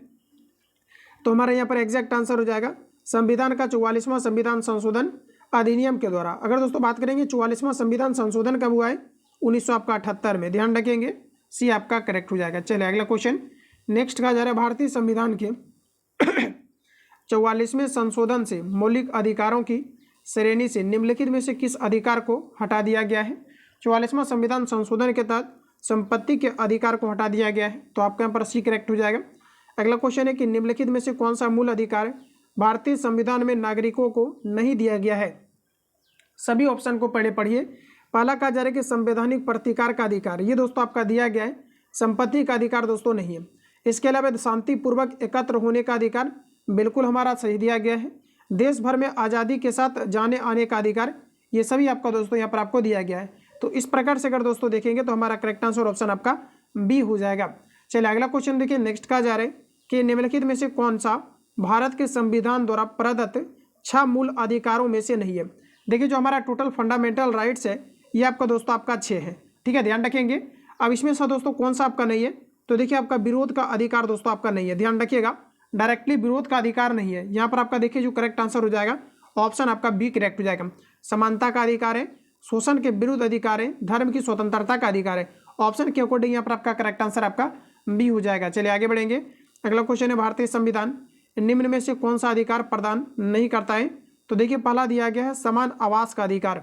तो हमारा यहाँ पर एग्जैक्ट आंसर हो जाएगा संविधान का 44वां संविधान संशोधन अधिनियम के द्वारा। अगर दोस्तों बात करेंगे 44वां संविधान संशोधन कब हुआ है? 1978 में। ध्यान रखेंगे सी आपका करेक्ट हो जाएगा। चलिए अगला क्वेश्चन नेक्स्ट कहा जा रहा है भारतीय संविधान के 44वें संशोधन से मौलिक अधिकारों की श्रेणी से निम्नलिखित में से किस अधिकार को हटा दिया गया है? 44वां संविधान संशोधन के तहत संपत्ति के अधिकार को हटा दिया गया है। तो आपके यहाँ पर सी करेक्ट हो जाएगा। अगला क्वेश्चन है कि निम्नलिखित में से कौन सा मूल अधिकार भारतीय संविधान में नागरिकों को नहीं दिया गया है? सभी ऑप्शन को पढ़िए। पहला कहा जा रहा है कि संवैधानिक प्रतिकार का अधिकार, ये दोस्तों आपका दिया गया है। संपत्ति का अधिकार दोस्तों नहीं है। इसके अलावा शांतिपूर्वक एकत्र होने का अधिकार बिल्कुल हमारा सही दिया गया है। देश भर में आज़ादी के साथ जाने आने का अधिकार, ये सभी आपका दोस्तों यहाँ पर आपको दिया गया है। तो इस प्रकार से अगर दोस्तों देखेंगे तो हमारा करेक्ट आंसर ऑप्शन आपका बी हो जाएगा। चलिए अगला क्वेश्चन देखिए। नेक्स्ट कहा जा रहा है कि निम्नलिखित में से कौन सा भारत के संविधान द्वारा प्रदत्त 6 मूल अधिकारों में से नहीं है। देखिए जो हमारा टोटल फंडामेंटल राइट्स है ये आपका दोस्तों आपका 6 है, ठीक है, ध्यान रखेंगे। अब इसमें से दोस्तों कौन सा आपका नहीं है, तो देखिए आपका विरोध का अधिकार दोस्तों आपका नहीं है, ध्यान रखिएगा। डायरेक्टली विरोध का अधिकार नहीं है यहाँ पर आपका। देखिए जो करेक्ट आंसर हो जाएगा ऑप्शन आपका बी करेक्ट हो जाएगा। समानता का अधिकार है, शोषण के विरुद्ध अधिकार है, धर्म की स्वतंत्रता का अधिकार है। ऑप्शन के अकॉर्डिंग यहाँ पर आपका करेक्ट आंसर आपका बी हो जाएगा। चलिए आगे बढ़ेंगे। अगला क्वेश्चन है भारतीय संविधान निम्न में से कौन सा अधिकार प्रदान नहीं करता है। तो देखिए पहला दिया गया है समान आवास का अधिकार।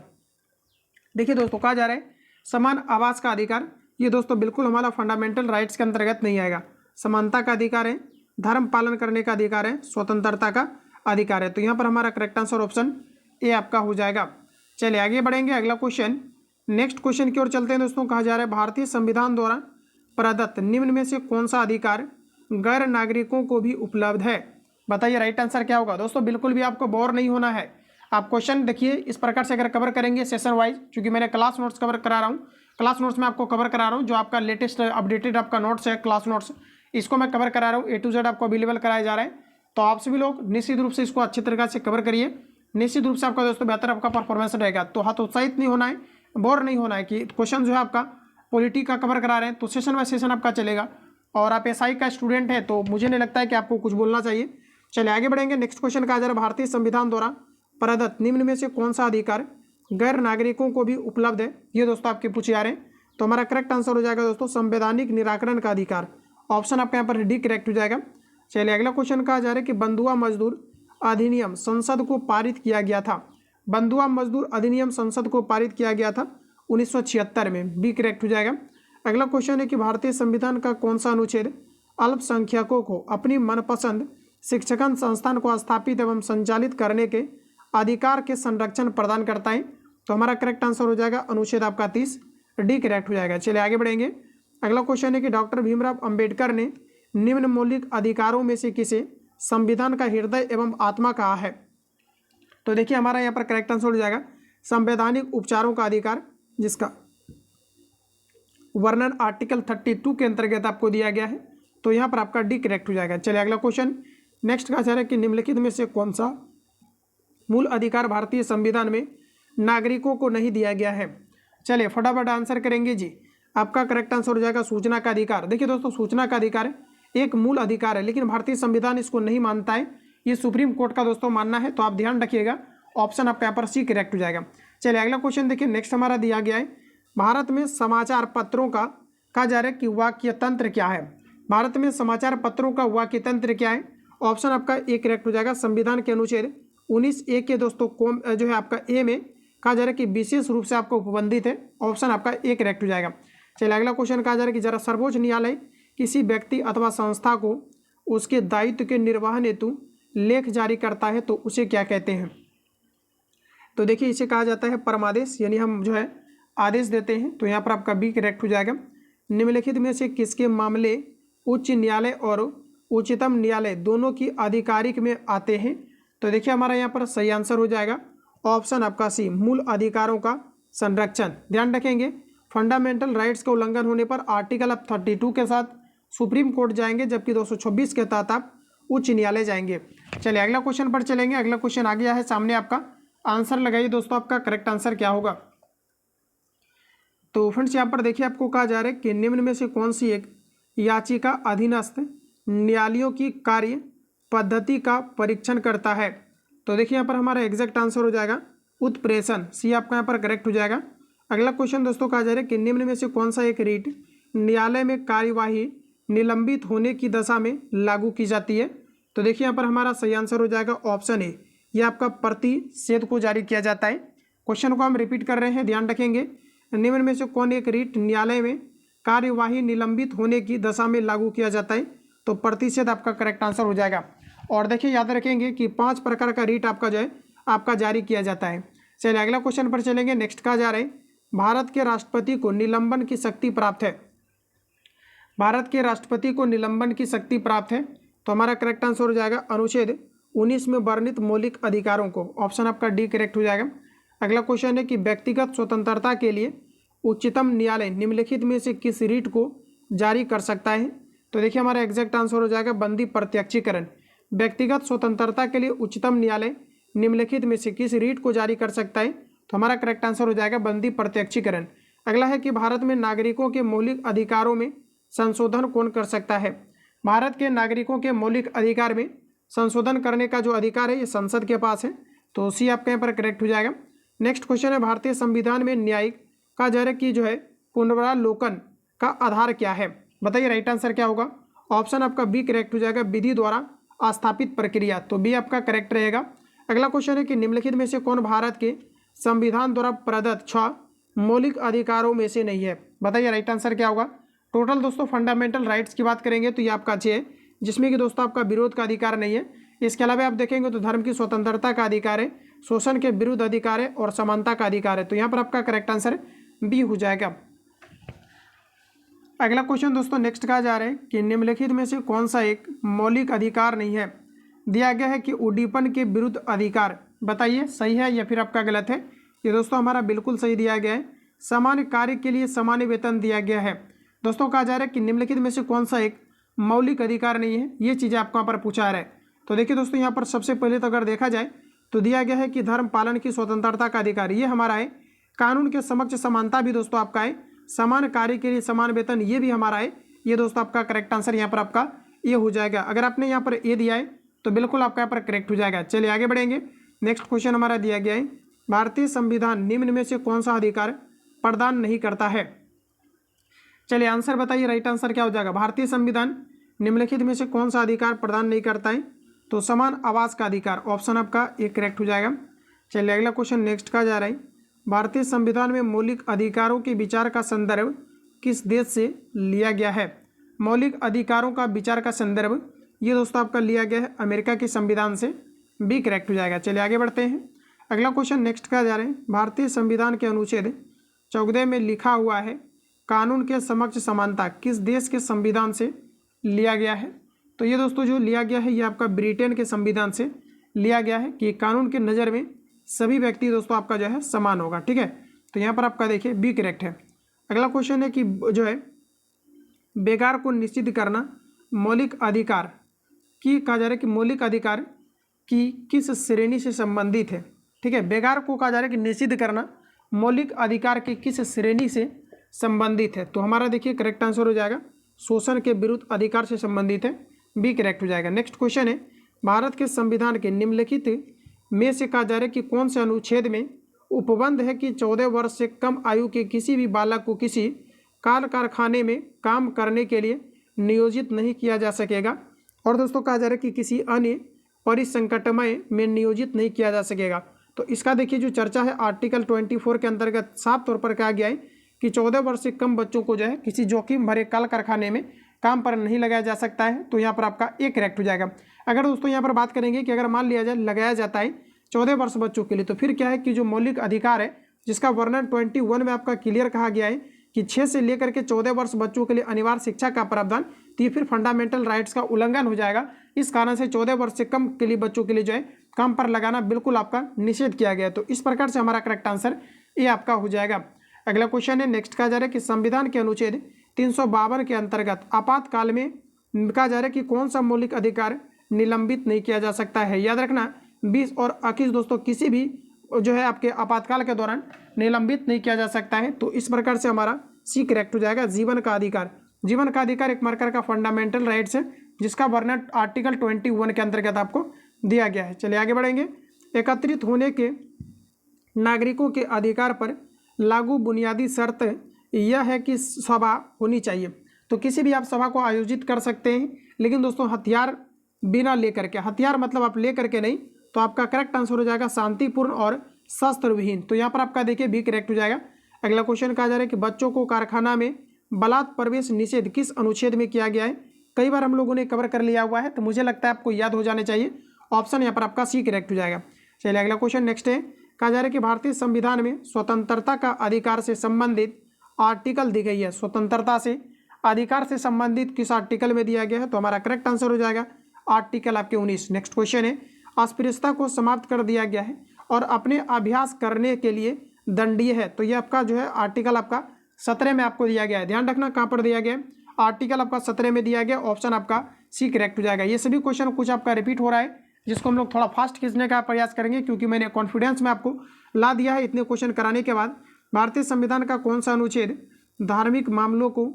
देखिए दोस्तों कहा जा रहा है समान आवास का अधिकार, ये दोस्तों बिल्कुल हमारा फंडामेंटल राइट्स के अंतर्गत नहीं आएगा। समानता का अधिकार है, धर्म पालन करने का अधिकार है, स्वतंत्रता का अधिकार है। तो यहाँ पर हमारा करेक्ट आंसर ऑप्शन ए आपका हो जाएगा। चलिए आगे बढ़ेंगे। अगला क्वेश्चन, नेक्स्ट क्वेश्चन की ओर चलते हैं दोस्तों। कहा जा रहा है भारतीय संविधान द्वारा प्रदत्त निम्न में से कौन सा अधिकार गैर नागरिकों को भी उपलब्ध है। बताइए राइट आंसर क्या होगा। दोस्तों बिल्कुल भी आपको बोर नहीं होना है। आप क्वेश्चन देखिए इस प्रकार से अगर कवर करेंगे सेशन वाइज, क्योंकि मैंने क्लास नोट्स कवर करा रहा हूँ, क्लास नोट्स में आपको कवर करा रहा हूँ। जो आपका लेटेस्ट अपडेटेड आपका नोट्स है क्लास नोट्स, इसको मैं कवर करा रहा हूँ। A to Z आपको अवेलेबल कराया जा रहा है। तो आप सभी लोग निश्चित रूप से इसको अच्छी तरीके से कवर करिए। निश्चित रूप से आपका दोस्तों बेहतर आपका परफॉर्मेंस रहेगा। तो हतोत्साहित नहीं होना है, बोर नहीं होना है कि क्वेश्चन जो है आपका पॉलिटी का कवर करा रहे हैं तो सेशन बाय सेशन आपका चलेगा। और आप SI का स्टूडेंट है तो मुझे नहीं लगता है कि आपको कुछ बोलना चाहिए। चलिए आगे बढ़ेंगे। नेक्स्ट क्वेश्चन का जरा भारतीय संविधान द्वारा प्रदत्त निम्न में से कौन सा अधिकार गैर नागरिकों को भी उपलब्ध है। ये दोस्तों आपके पूछे जा रहे हैं। तो हमारा करेक्ट आंसर हो जाएगा दोस्तों संवैधानिक निराकरण का अधिकार। ऑप्शन आपका यहाँ पर डी करेक्ट हो जाएगा। चलिए अगला क्वेश्चन कहा जा रहा है कि बंधुआ मजदूर अधिनियम संसद को पारित किया गया था। बंधुआ मजदूर अधिनियम संसद को पारित किया गया था 1976 में, बी करेक्ट हो जाएगा। अगला क्वेश्चन है कि भारतीय संविधान का कौन सा अनुच्छेद अल्पसंख्यकों को अपनी मनपसंद शिक्षण संस्थान को स्थापित एवं संचालित करने के अधिकार के संरक्षण प्रदान करता है। तो हमारा करेक्ट आंसर हो जाएगा अनुच्छेद आपका 30, डी करेक्ट हो जाएगा। चलिए आगे बढ़ेंगे। अगला क्वेश्चन है कि डॉक्टर भीमराव अंबेडकर ने निम्न मौलिक अधिकारों में से किसे संविधान का हृदय एवं आत्मा कहा है। तो देखिए हमारा यहाँ पर करेक्ट आंसर हो जाएगा संवैधानिक उपचारों का अधिकार, जिसका वर्णन आर्टिकल 32 के अंतर्गत आपको दिया गया है। तो यहाँ पर आपका डी करेक्ट हो जाएगा। चलिए अगला क्वेश्चन नेक्स्ट का है कि निम्नलिखित में से कौन सा मूल अधिकार भारतीय संविधान में नागरिकों को नहीं दिया गया है। चलिए फटाफट आंसर करेंगे जी। आपका करेक्ट आंसर हो जाएगा सूचना का अधिकार। देखिए दोस्तों सूचना का अधिकार एक मूल अधिकार है, लेकिन भारतीय संविधान इसको नहीं मानता है। ये सुप्रीम कोर्ट का दोस्तों मानना है। तो आप ध्यान रखिएगा, ऑप्शन आपका यहाँ पर सी करेक्ट हो जाएगा। चलिए अगला क्वेश्चन देखिए। नेक्स्ट हमारा दिया गया है भारत में समाचार पत्रों का कहा जा रहा है कि वाक्य तंत्र क्या है। भारत में समाचार पत्रों का वाक्य तंत्र क्या है। ऑप्शन आपका ए करेक्ट हो जाएगा। संविधान के अनुच्छेद 19A के दोस्तों कॉम जो है आपका ए में कहा जा रहा है कि विशेष रूप से आपको उपबंधित है। ऑप्शन आपका ए करेक्ट हो जाएगा। चलिए अगला क्वेश्चन कहा जा रहा है कि जरा सर्वोच्च न्यायालय किसी व्यक्ति अथवा संस्था को उसके दायित्व के निर्वहन हेतु लेख जारी करता है तो उसे क्या कहते हैं। तो देखिए इसे कहा जाता है परमादेश, यानी हम जो है आदेश देते हैं। तो यहाँ पर आपका बी करेक्ट हो जाएगा। निम्नलिखित में से किसके मामले उच्च न्यायालय और उच्चतम न्यायालय दोनों की आधिकारिक में आते हैं। तो देखिए हमारा यहाँ पर सही आंसर हो जाएगा ऑप्शन आपका सी, मूल अधिकारों का संरक्षण। ध्यान रखेंगे फंडामेंटल राइट्स का उल्लंघन होने पर आर्टिकल आप 32 के साथ सुप्रीम कोर्ट जाएंगे, जबकि 226 के तहत आप उच्च न्यायालय जाएंगे। चलिए अगला क्वेश्चन पर चलेंगे। अगला क्वेश्चन आ गया है सामने, आपका आंसर लगाइए दोस्तों, आपका करेक्ट आंसर क्या होगा। तो फ्रेंड्स यहाँ पर देखिए आपको कहा जा रहा है कि निम्न में से कौन सी एक याचिका अधीनस्थ न्यायालयों की कार्य पद्धति का परीक्षण करता है। तो देखिए यहाँ पर हमारा एग्जैक्ट आंसर हो जाएगा उत्प्रेषण, सी आपका यहाँ पर करेक्ट हो जाएगा। अगला क्वेश्चन दोस्तों कहा जा रहा है कि निम्न में से कौन सा एक रीट न्यायालय में कार्यवाही निलंबित होने की दशा में लागू की जाती है। तो देखिए यहाँ पर हमारा सही आंसर हो जाएगा ऑप्शन ए, यह आपका प्रतिषेध को जारी किया जाता है। क्वेश्चन को हम रिपीट कर रहे हैं, ध्यान रखेंगे। निम्न में से कौन एक रीट न्यायालय में कार्यवाही निलंबित होने की दशा में लागू किया जाता है। तो प्रतिषेध आपका करेक्ट आंसर हो जाएगा। और देखिए याद रखेंगे कि 5 प्रकार का रीट आपका जो है आपका जारी किया जाता है। चलिए अगला क्वेश्चन पर चलेंगे। नेक्स्ट कहा जा रहा है भारत के राष्ट्रपति को निलंबन की शक्ति प्राप्त है? भारत के राष्ट्रपति को निलंबन की शक्ति प्राप्त है, तो हमारा करेक्ट आंसर हो जाएगा अनुच्छेद 19 में वर्णित मौलिक अधिकारों को। ऑप्शन आपका डी करेक्ट हो जाएगा। अगला क्वेश्चन है कि व्यक्तिगत स्वतंत्रता के लिए उच्चतम न्यायालय निम्नलिखित में से किस रीट को जारी कर सकता है? तो देखिए हमारा एग्जैक्ट आंसर हो जाएगा बंदी प्रत्यक्षीकरण। व्यक्तिगत स्वतंत्रता के लिए उच्चतम न्यायालय निम्नलिखित में से किस रीट को जारी कर सकता है? तो हमारा करेक्ट आंसर हो जाएगा बंदी प्रत्यक्षीकरण। अगला है कि भारत में नागरिकों के मौलिक अधिकारों में संशोधन कौन कर सकता है? भारत के नागरिकों के मौलिक अधिकार में संशोधन करने का जो अधिकार है ये संसद के पास है, तो सी आपके यहाँ पर करेक्ट हो जाएगा। नेक्स्ट क्वेश्चन है भारतीय संविधान में न्यायिक कार्य की जो है पुनरावलोकन का आधार क्या है? बताइए राइट आंसर क्या होगा। ऑप्शन आपका बी करेक्ट हो जाएगा, विधि द्वारा स्थापित प्रक्रिया, तो बी आपका करेक्ट रहेगा। अगला क्वेश्चन है कि निम्नलिखित में से कौन भारत के संविधान द्वारा प्रदत्त 6 मौलिक अधिकारों में से नहीं है? बताइए राइट आंसर क्या होगा। टोटल दोस्तों फंडामेंटल राइट्स की बात करेंगे तो ये आपका 6 है, जिसमें कि दोस्तों आपका विरोध का अधिकार नहीं है। इसके अलावा आप देखेंगे तो धर्म की स्वतंत्रता का अधिकार है, शोषण के विरुद्ध अधिकार है और समानता का अधिकार है, तो यहाँ पर आपका करेक्ट आंसर बी हो जाएगा। अगला क्वेश्चन दोस्तों नेक्स्ट कहा जा रहा है कि निम्नलिखित में से कौन सा एक मौलिक अधिकार नहीं है? दिया गया है कि उड्डीपन के विरुद्ध अधिकार। बताइए सही है या फिर आपका गलत है। ये दोस्तों हमारा बिल्कुल सही दिया गया है। सामान्य कार्य के लिए सामान्य वेतन दिया गया है। दोस्तों कहा जा रहा है कि निम्नलिखित में से कौन सा एक मौलिक अधिकार नहीं है, ये चीज़ें आपको यहाँ पर पूछा जा रहा है। तो देखिए दोस्तों यहाँ पर सबसे पहले तो अगर देखा जाए तो दिया गया है कि धर्म पालन की स्वतंत्रता का अधिकार, ये हमारा है। कानून के समक्ष समानता भी दोस्तों आपका है। समान कार्य के लिए समान वेतन, ये भी हमारा है। ये दोस्तों आपका करेक्ट आंसर यहाँ पर आपका ये हो जाएगा। अगर आपने यहाँ पर ए दिया है तो बिल्कुल आपका यहाँ पर करेक्ट हो जाएगा। चलिए आगे बढ़ेंगे। नेक्स्ट क्वेश्चन हमारा दिया गया है भारतीय संविधान निम्न में से कौन सा अधिकार प्रदान नहीं करता है? चलिए आंसर बताइए, राइट आंसर क्या हो जाएगा। भारतीय संविधान निम्नलिखित में से कौन सा अधिकार प्रदान नहीं करता है? तो समान आवास का अधिकार। ऑप्शन आपका एक करेक्ट हो जाएगा। चलिए अगला क्वेश्चन नेक्स्ट का जा रहा है भारतीय संविधान में मौलिक अधिकारों के विचार का संदर्भ किस देश से लिया गया है? मौलिक अधिकारों का विचार का संदर्भ ये दोस्तों आपका लिया गया है अमेरिका के संविधान से, बी करेक्ट हो जाएगा। चलिए आगे बढ़ते हैं। अगला क्वेश्चन नेक्स्ट का जा रहे हैं भारतीय संविधान के अनुच्छेद 14 में लिखा हुआ है कानून के समक्ष समानता किस देश के संविधान से लिया गया है? तो ये दोस्तों जो लिया गया है ये आपका ब्रिटेन के संविधान से लिया गया है कि कानून के नज़र में सभी व्यक्ति दोस्तों आपका जो है समान होगा। ठीक है, तो यहाँ पर आपका देखिए बी करेक्ट है। अगला क्वेश्चन है कि जो है बेकार को निषिद्ध करना मौलिक अधिकार की कहा जा रहा है कि मौलिक अधिकार की किस श्रेणी से संबंधित है? ठीक है, बेकार को कहा जा रहा है कि निषिद्ध करना मौलिक अधिकार की किस श्रेणी से संबंधित है? तो हमारा देखिए करेक्ट आंसर हो जाएगा शोषण के विरुद्ध अधिकार से संबंधित है, बी करेक्ट हो जाएगा। नेक्स्ट क्वेश्चन है भारत के संविधान के निम्नलिखित में से कहा जा रहा है कि कौन से अनुच्छेद में उपबंध है कि 14 वर्ष से कम आयु के किसी भी बालक को किसी कारखाने में काम करने के लिए नियोजित नहीं किया जा सकेगा? और दोस्तों कहा जा रहा है कि किसी अन्य परिसंकटमय में नियोजित नहीं किया जा सकेगा। तो इसका देखिए जो चर्चा है आर्टिकल 24 के अंतर्गत साफ तौर पर कहा गया है कि 14 वर्ष से कम बच्चों को जो है किसी जोखिम भरे कल कारखाने में काम पर नहीं लगाया जा सकता है। तो यहाँ पर आपका एक करेक्ट हो जाएगा। अगर दोस्तों यहाँ पर बात करेंगे कि अगर मान लिया जाए लगाया जाता है 14 वर्ष बच्चों के लिए, तो फिर क्या है कि जो मौलिक अधिकार है जिसका वर्णन 21 में आपका क्लियर कहा गया है कि 6 से लेकर के 14 वर्ष बच्चों के लिए अनिवार्य शिक्षा का प्रावधान, तो ये फिर फंडामेंटल राइट्स का उल्लंघन हो जाएगा। इस कारण से 14 वर्ष से कम के लिए बच्चों के लिए जो है काम पर लगाना बिल्कुल आपका निषेध किया गया। तो इस प्रकार से हमारा करेक्ट आंसर ये आपका हो जाएगा। अगला क्वेश्चन है नेक्स्ट कहा जा रहा है कि संविधान के अनुच्छेद 352 के अंतर्गत आपातकाल में कहा जा रहा है कि कौन सा मौलिक अधिकार निलंबित नहीं किया जा सकता है? याद रखना 20 और 21 दोस्तों किसी भी जो है आपके आपातकाल के दौरान निलंबित नहीं किया जा सकता है। तो इस प्रकार से हमारा सी करेक्ट हो जाएगा। जीवन का अधिकार, जीवन का अधिकार एक प्रकार का फंडामेंटल राइट्स है जिसका वर्णन आर्टिकल 21 के अंतर्गत आपको दिया गया है। चलिए आगे बढ़ेंगे। एकत्रित होने के नागरिकों के अधिकार पर लागू बुनियादी शर्त यह है कि सभा होनी चाहिए। तो किसी भी आप सभा को आयोजित कर सकते हैं, लेकिन दोस्तों हथियार बिना लेकर के, हथियार मतलब आप लेकर के नहीं, तो आपका करेक्ट आंसर हो जाएगा शांतिपूर्ण और शस्त्र विहीन। तो यहाँ पर आपका देखिए बी करेक्ट हो जाएगा। अगला क्वेश्चन कहा जा रहा है कि बच्चों को कारखाना में बलात् प्रवेश निषेध किस अनुच्छेद में किया गया है? कई बार हम लोगों ने कवर कर लिया हुआ है, तो मुझे लगता है आपको याद हो जाने चाहिए। ऑप्शन यहाँ पर आपका सी करेक्ट हो जाएगा। चलिए अगला क्वेश्चन नेक्स्ट है कहा जा रहा है कि भारतीय संविधान में स्वतंत्रता का अधिकार से संबंधित आर्टिकल दी गई है। स्वतंत्रता से अधिकार से संबंधित किस आर्टिकल में दिया गया है? तो हमारा करेक्ट आंसर हो जाएगा आर्टिकल आपके 19। नेक्स्ट क्वेश्चन है, अस्पृश्यता को समाप्त कर दिया गया है और अपने अभ्यास करने के लिए दंडनीय है। तो ये आपका जो है आर्टिकल आपका 17 में आपको दिया गया है। ध्यान रखना कहाँ पर दिया गया है, आर्टिकल आपका 17 में दिया गया। ऑप्शन आपका सी करेक्ट हो जाएगा। ये सभी क्वेश्चन कुछ आपका रिपीट हो रहा है, जिसको हम लोग थोड़ा फास्ट खींचने का प्रयास करेंगे, क्योंकि मैंने कॉन्फिडेंस में आपको ला दिया है इतने क्वेश्चन कराने के बाद। भारतीय संविधान का कौन सा अनुच्छेद धार्मिक मामलों को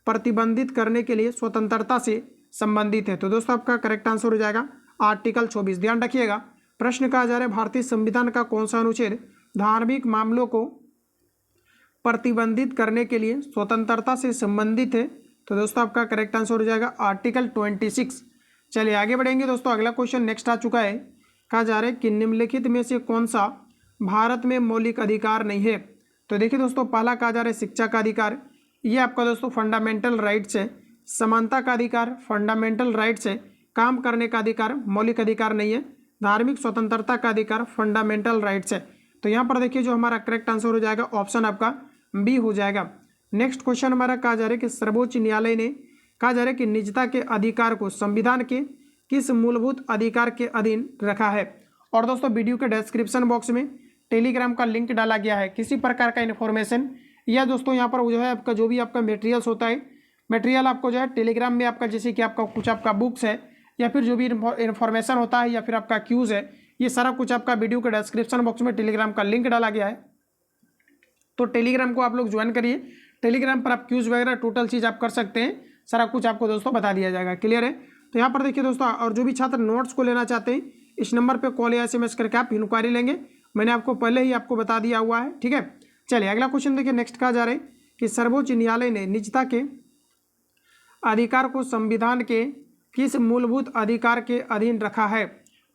प्रतिबंधित करने के लिए स्वतंत्रता से संबंधित है? तो दोस्तों आपका करेक्ट आंसर हो जाएगा आर्टिकल 24। ध्यान रखिएगा, प्रश्न कहा जा रहा है भारतीय संविधान का कौन सा अनुच्छेद धार्मिक मामलों को प्रतिबंधित करने के लिए स्वतंत्रता से संबंधित है? तो दोस्तों आपका करेक्ट आंसर हो जाएगा आर्टिकल 26। चलिए आगे बढ़ेंगे दोस्तों। अगला क्वेश्चन नेक्स्ट आ चुका है, कहा जा रहा है कि निम्नलिखित में से कौन सा भारत में मौलिक अधिकार नहीं है? तो देखिए दोस्तों, पहला कहा जा रहा है शिक्षा का अधिकार, ये आपका दोस्तों फंडामेंटल राइट्स है। समानता का अधिकार फंडामेंटल राइट्स है। काम करने का अधिकार मौलिक अधिकार नहीं है। धार्मिक स्वतंत्रता का अधिकार फंडामेंटल राइट्स है। तो यहाँ पर देखिए जो हमारा करेक्ट आंसर हो जाएगा ऑप्शन आपका बी हो जाएगा। नेक्स्ट क्वेश्चन हमारा कहा जा रहा है कि सर्वोच्च न्यायालय ने कहा जा रहा है कि निजता के अधिकार को संविधान के किस मूलभूत अधिकार के अधीन रखा है? और दोस्तों वीडियो के डिस्क्रिप्शन बॉक्स में टेलीग्राम का लिंक डाला गया है। किसी प्रकार का इन्फॉर्मेशन या दोस्तों यहाँ पर जो है आपका जो भी आपका मटेरियल्स होता है, मटेरियल आपको जो है टेलीग्राम में आपका जैसे कि आपका कुछ आपका बुक्स है या फिर जो भी इन्फॉर्मेशन होता है या फिर आपका क्यूज़ है, ये सारा कुछ आपका वीडियो के डिस्क्रिप्शन बॉक्स में टेलीग्राम का लिंक डाला गया है। तो टेलीग्राम को आप लोग ज्वाइन करिए। टेलीग्राम पर आप क्यूज़ वगैरह टोटल चीज़ आप कर सकते हैं, सारा कुछ आपको दोस्तों बता दिया जाएगा। क्लियर है? तो यहाँ पर देखिए दोस्तों, और जो भी छात्र नोट्स को लेना चाहते हैं इस नंबर पे कॉल या SMS करके आप इंक्वायरी लेंगे। मैंने आपको पहले ही आपको बता दिया हुआ है, ठीक है। चलिए अगला क्वेश्चन देखिए। नेक्स्ट कहा जा रहा है कि सर्वोच्च न्यायालय ने निजता के अधिकार को संविधान के किस मूलभूत अधिकार के अधीन रखा है?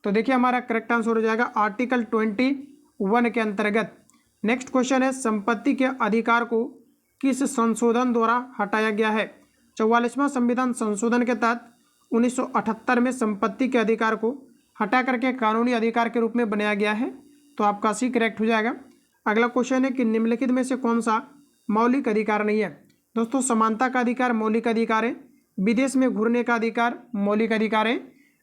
तो देखिए हमारा करेक्ट आंसर हो जाएगा आर्टिकल 21 के अंतर्गत। नेक्स्ट क्वेश्चन है, संपत्ति के अधिकार को किस संशोधन द्वारा हटाया गया है? 44वां संविधान संशोधन के तहत 1978 में संपत्ति के अधिकार को हटा करके कानूनी अधिकार के रूप में बनाया गया है। तो आपका सी करेक्ट हो जाएगा। अगला क्वेश्चन है कि निम्नलिखित में से कौन सा मौलिक अधिकार नहीं है? दोस्तों समानता का अधिकार मौलिक अधिकार है। विदेश में घूमने का अधिकार मौलिक अधिकार है।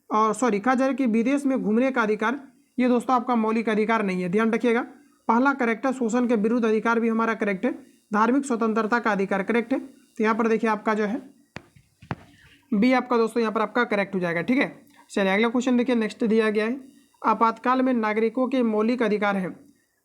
और कहा जा रहा है कि विदेश में घूमने का अधिकार ये दोस्तों आपका मौलिक अधिकार नहीं है। ध्यान रखिएगा, पहला करेक्ट है। शोषण के विरुद्ध अधिकार भी हमारा करेक्ट है। धार्मिक स्वतंत्रता का अधिकार करेक्ट है। तो यहाँ पर देखिए आपका जो है बी आपका दोस्तों यहाँ पर आपका करेक्ट हो जाएगा, ठीक है। चलिए अगला क्वेश्चन देखिए। नेक्स्ट दिया गया है, आपातकाल में नागरिकों के मौलिक अधिकार है।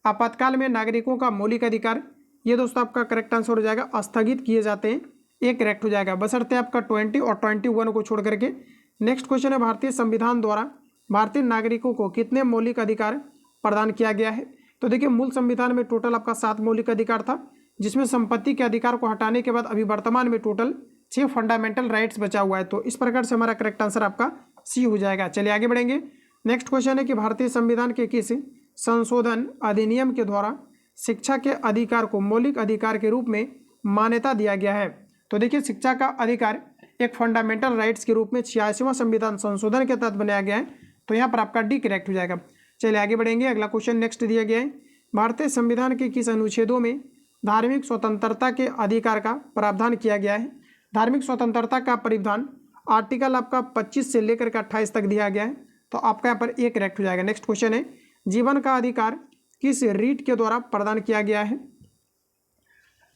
आपातकाल में नागरिकों का मौलिक अधिकार ये दोस्तों आपका करेक्ट आंसर हो जाएगा स्थगित किए जाते हैं, ये करेक्ट हो जाएगा बशर्ते आपका 20 और 21 को छोड़ करके। नेक्स्ट क्वेश्चन है, भारतीय संविधान द्वारा भारतीय नागरिकों को कितने मौलिक अधिकार प्रदान किया गया है? तो देखिए मूल संविधान में टोटल आपका 7 मौलिक अधिकार था, जिसमें संपत्ति के अधिकार को हटाने के बाद अभी वर्तमान में टोटल 6 फंडामेंटल राइट्स बचा हुआ है। तो इस प्रकार से हमारा करेक्ट आंसर आपका सी हो जाएगा। चलिए आगे बढ़ेंगे। नेक्स्ट क्वेश्चन है कि भारतीय संविधान के किस संशोधन अधिनियम के द्वारा शिक्षा के अधिकार को मौलिक अधिकार के रूप में मान्यता दिया गया है? तो देखिए शिक्षा का अधिकार एक फंडामेंटल राइट्स के रूप में 86वां संविधान संशोधन के तहत बनाया गया है। तो यहाँ पर आपका डी करेक्ट हो जाएगा। चलिए आगे बढ़ेंगे। अगला क्वेश्चन नेक्स्ट दिया गया है, भारतीय संविधान के किस अनुच्छेदों में धार्मिक स्वतंत्रता के अधिकार का प्रावधान किया गया है? धार्मिक स्वतंत्रता का प्रावधान आर्टिकल आपका 25 से लेकर के 28 तक दिया गया है। तो आपका यहाँ पर ए करेक्ट हो जाएगा। नेक्स्ट क्वेश्चन है, जीवन का अधिकार किस रीट के द्वारा प्रदान किया गया है?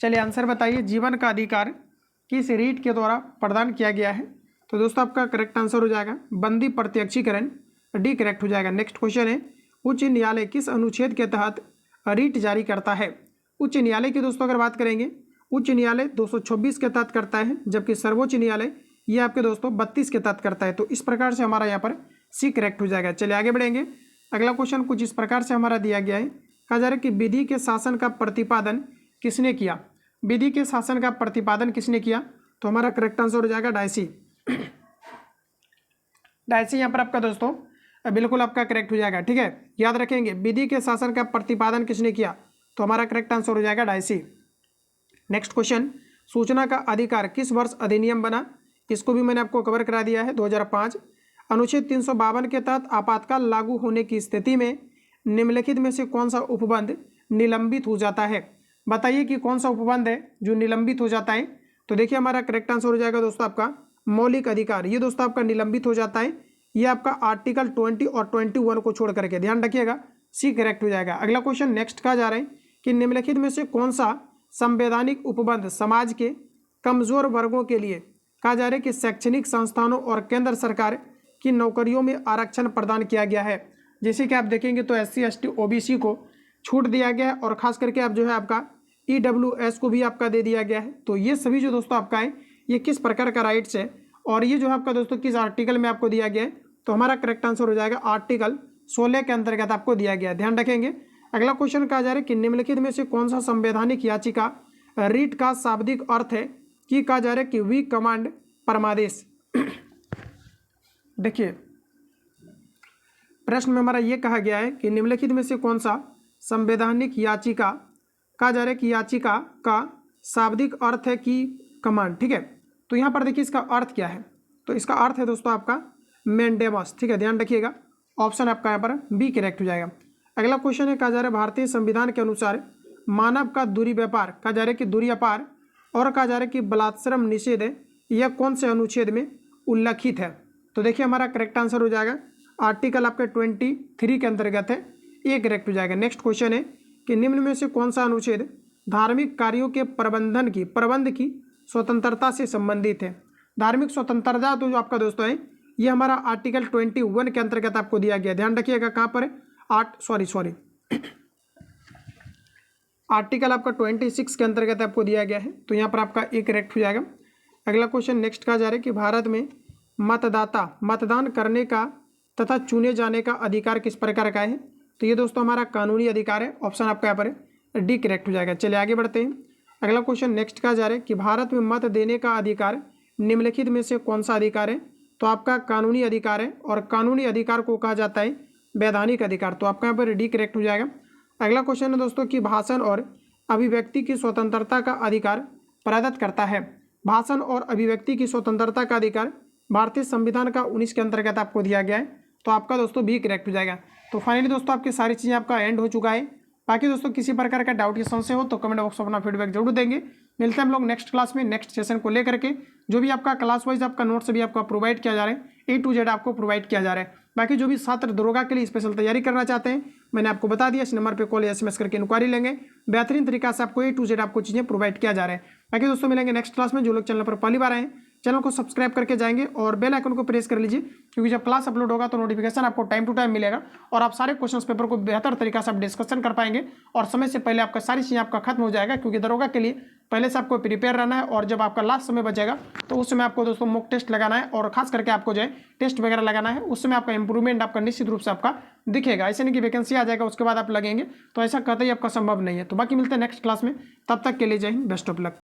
चलिए आंसर बताइए, जीवन का अधिकार किस रीट के द्वारा प्रदान किया गया है? तो दोस्तों आपका करेक्ट आंसर हो जाएगा बंदी प्रत्यक्षीकरण, डी करेक्ट हो जाएगा। नेक्स्ट क्वेश्चन है, उच्च न्यायालय किस अनुच्छेद के तहत रीट जारी करता है? उच्च न्यायालय की दोस्तों अगर बात करेंगे, उच्च न्यायालय 226 के तहत करता है, जबकि सर्वोच्च न्यायालय ये आपके दोस्तों 32 के तहत करता है। तो इस प्रकार से हमारा यहाँ पर सी करेक्ट हो जाएगा। चलिए आगे बढ़ेंगे। अगला क्वेश्चन कुछ इस प्रकार से हमारा दिया गया है, कहा जा रहा है कि विधि के शासन का प्रतिपादन किसने किया? विधि के शासन का प्रतिपादन किसने किया? तो हमारा करेक्ट आंसर हो जाएगा डायसी। डायसी यहाँ पर आपका दोस्तों बिल्कुल आपका करेक्ट हो जाएगा, ठीक है। याद रखेंगे, विधि के शासन का प्रतिपादन किसने किया? तो हमारा करेक्ट आंसर हो जाएगा डायसी। नेक्स्ट क्वेश्चन, सूचना का अधिकार किस वर्ष अधिनियम बना? इसको भी मैंने आपको कवर करा दिया है, 2005। अनुच्छेद 352 के तहत आपातकाल लागू होने की स्थिति में निम्नलिखित में से कौन सा उपबंध निलंबित हो जाता है? बताइए कि कौन सा उपबंध है जो निलंबित हो जाता है। तो देखिए हमारा करेक्ट आंसर हो जाएगा दोस्तों आपका मौलिक अधिकार। ये दोस्तों आपका निलंबित हो जाता है, ये आपका आर्टिकल 20 और 21 को छोड़ करके, ध्यान रखिएगा, सी करेक्ट हो जाएगा। अगला क्वेश्चन नेक्स्ट कहा जा रहा है कि निम्नलिखित में से कौन सा संवैधानिक उपबंध समाज के कमजोर वर्गों के लिए कहा जा रहा है कि शैक्षणिक संस्थानों और केंद्र सरकार की नौकरियों में आरक्षण प्रदान किया गया है। जैसे कि आप देखेंगे तो SC ST OBC को छूट दिया गया है और खास करके आप जो है आपका EWS को भी आपका दे दिया गया है। तो ये सभी जो दोस्तों आपका है ये किस प्रकार का राइट्स है और ये जो है आपका दोस्तों किस आर्टिकल में आपको दिया गया है? तो हमारा करेक्ट आंसर हो जाएगा आर्टिकल 16 के अंतर्गत आपको दिया गया है, ध्यान रखेंगे। अगला क्वेश्चन कहा जा रहा है कि निम्नलिखित में से कौन सा संवैधानिक याचिका रीट का शाब्दिक अर्थ है कि कहा जा रहा है कि वी कमांड परमादेश। देखिए प्रश्न में हमारा ये कहा गया है कि निम्नलिखित में से कौन सा संवैधानिक याचिका कहा जा रहा है कि याचिका का शाब्दिक अर्थ है कि कमांड, ठीक है। तो यहाँ पर देखिए इसका अर्थ क्या है, तो इसका अर्थ है दोस्तों आपका मैंडेमस, ठीक है, ध्यान रखिएगा। ऑप्शन आपका यहाँ पर बी करेक्ट हो जाएगा। अगला क्वेश्चन है कहा जा रहा है भारतीय संविधान के अनुसार मानव का दुर्व्यापार कहा जा रहा है कि दुर्व्यापार और कहा जा रहा है कि बलात्श्रम निषेध है, यह कौन से अनुच्छेद में उल्लिखित है? तो देखिए हमारा करेक्ट आंसर हो जाएगा आर्टिकल आपके 23 के अंतर्गत है, ये करेक्ट हो जाएगा। नेक्स्ट क्वेश्चन है कि निम्न में से कौन सा अनुच्छेद धार्मिक कार्यों के प्रबंध की स्वतंत्रता से संबंधित है? धार्मिक स्वतंत्रता तो जो आपका दोस्तों है ये हमारा आर्टिकल 21 के अंतर्गत आपको दिया गया, ध्यान रखिएगा। कहाँ पर है? आर्टिकल आपका 26 के अंतर्गत आपको दिया गया है, तो यहाँ पर आपका एक करेक्ट हो जाएगा। अगला क्वेश्चन नेक्स्ट कहा जा रहा है कि भारत में मतदान करने का तथा चुने जाने का अधिकार किस प्रकार का है? तो ये दोस्तों हमारा कानूनी अधिकार है, ऑप्शन आपका यहाँ पर है डी करेक्ट हो जाएगा। चलिए आगे बढ़ते हैं। अगला क्वेश्चन नेक्स्ट कहा जा रहा है कि भारत में मत देने का अधिकार निम्नलिखित में से कौन सा अधिकार है? तो आपका कानूनी अधिकार है और कानूनी अधिकार को कहा जाता है वैधानिक अधिकार, तो आपका यहाँ पर डी करेक्ट हो जाएगा। अगला क्वेश्चन है दोस्तों कि भाषण और अभिव्यक्ति की स्वतंत्रता का अधिकार प्रदत्त करता है। भाषण और अभिव्यक्ति की स्वतंत्रता का अधिकार भारतीय संविधान का 19 के अंतर्गत आपको दिया गया है, तो आपका दोस्तों बी करेक्ट हो जाएगा। तो फाइनली दोस्तों आपकी सारी चीज़ें आपका एंड हो चुका है। बाकी दोस्तों किसी प्रकार का डाउट या संशय हो तो कमेंट बॉक्स में अपना फीडबैक जरूर देंगे। मिलते हैं हम लोग नेक्स्ट क्लास में नेक्स्ट सेशन को लेकर के, जो भी आपका क्लास वाइज आपका नोट्स भी आपका प्रोवाइड किया जा रहा है, A to Z आपको प्रोवाइड किया जा रहा है। बाकी जो भी छात्र दरोगा के लिए स्पेशल तैयारी करना चाहते हैं, मैंने आपको बता दिया, इस नंबर पे कॉल या SMS करके इंक्वायरी लेंगे। बेहतरीन तरीका से आपको A to Z आपको चीज़ें प्रोवाइड किया जा रहा है। बाकी दोस्तों मिलेंगे नेक्स्ट क्लास में। जो लोग चैनल पर पहली बार आए हैं चैनल को सब्सक्राइब करके जाएंगे और बेल आइकन को प्रेस कर लीजिए, क्योंकि जब क्लास अपलोड होगा तो नोटिफिकेशन आपको टाइम टू टाइम मिलेगा और आप सारे क्वेश्चन पेपर को बेहतर तरीका से आप डिस्कशन कर पाएंगे और समय से पहले आपका सारी चीज़ें आपका खत्म हो जाएगा। क्योंकि दरोगा के लिए पहले से आपको प्रिपेयर रहना है और जब आपका लास्ट समय बचेगा तो उस समय आपको दोस्तों मॉक टेस्ट लगाना है और खास करके आपको जो है टेस्ट वगैरह लगाना है। उस समय आपका इंप्रूवमेंट आपका निश्चित रूप से आपका दिखेगा। ऐसे नहीं कि वैकेंसी आ जाएगा उसके बाद आप लगेंगे, तो ऐसा कतई आपका संभव नहीं है। तो बाकी मिलते हैं नेक्स्ट क्लास में, तब तक के लिए जय हिंद, बेस्ट ऑफ लक।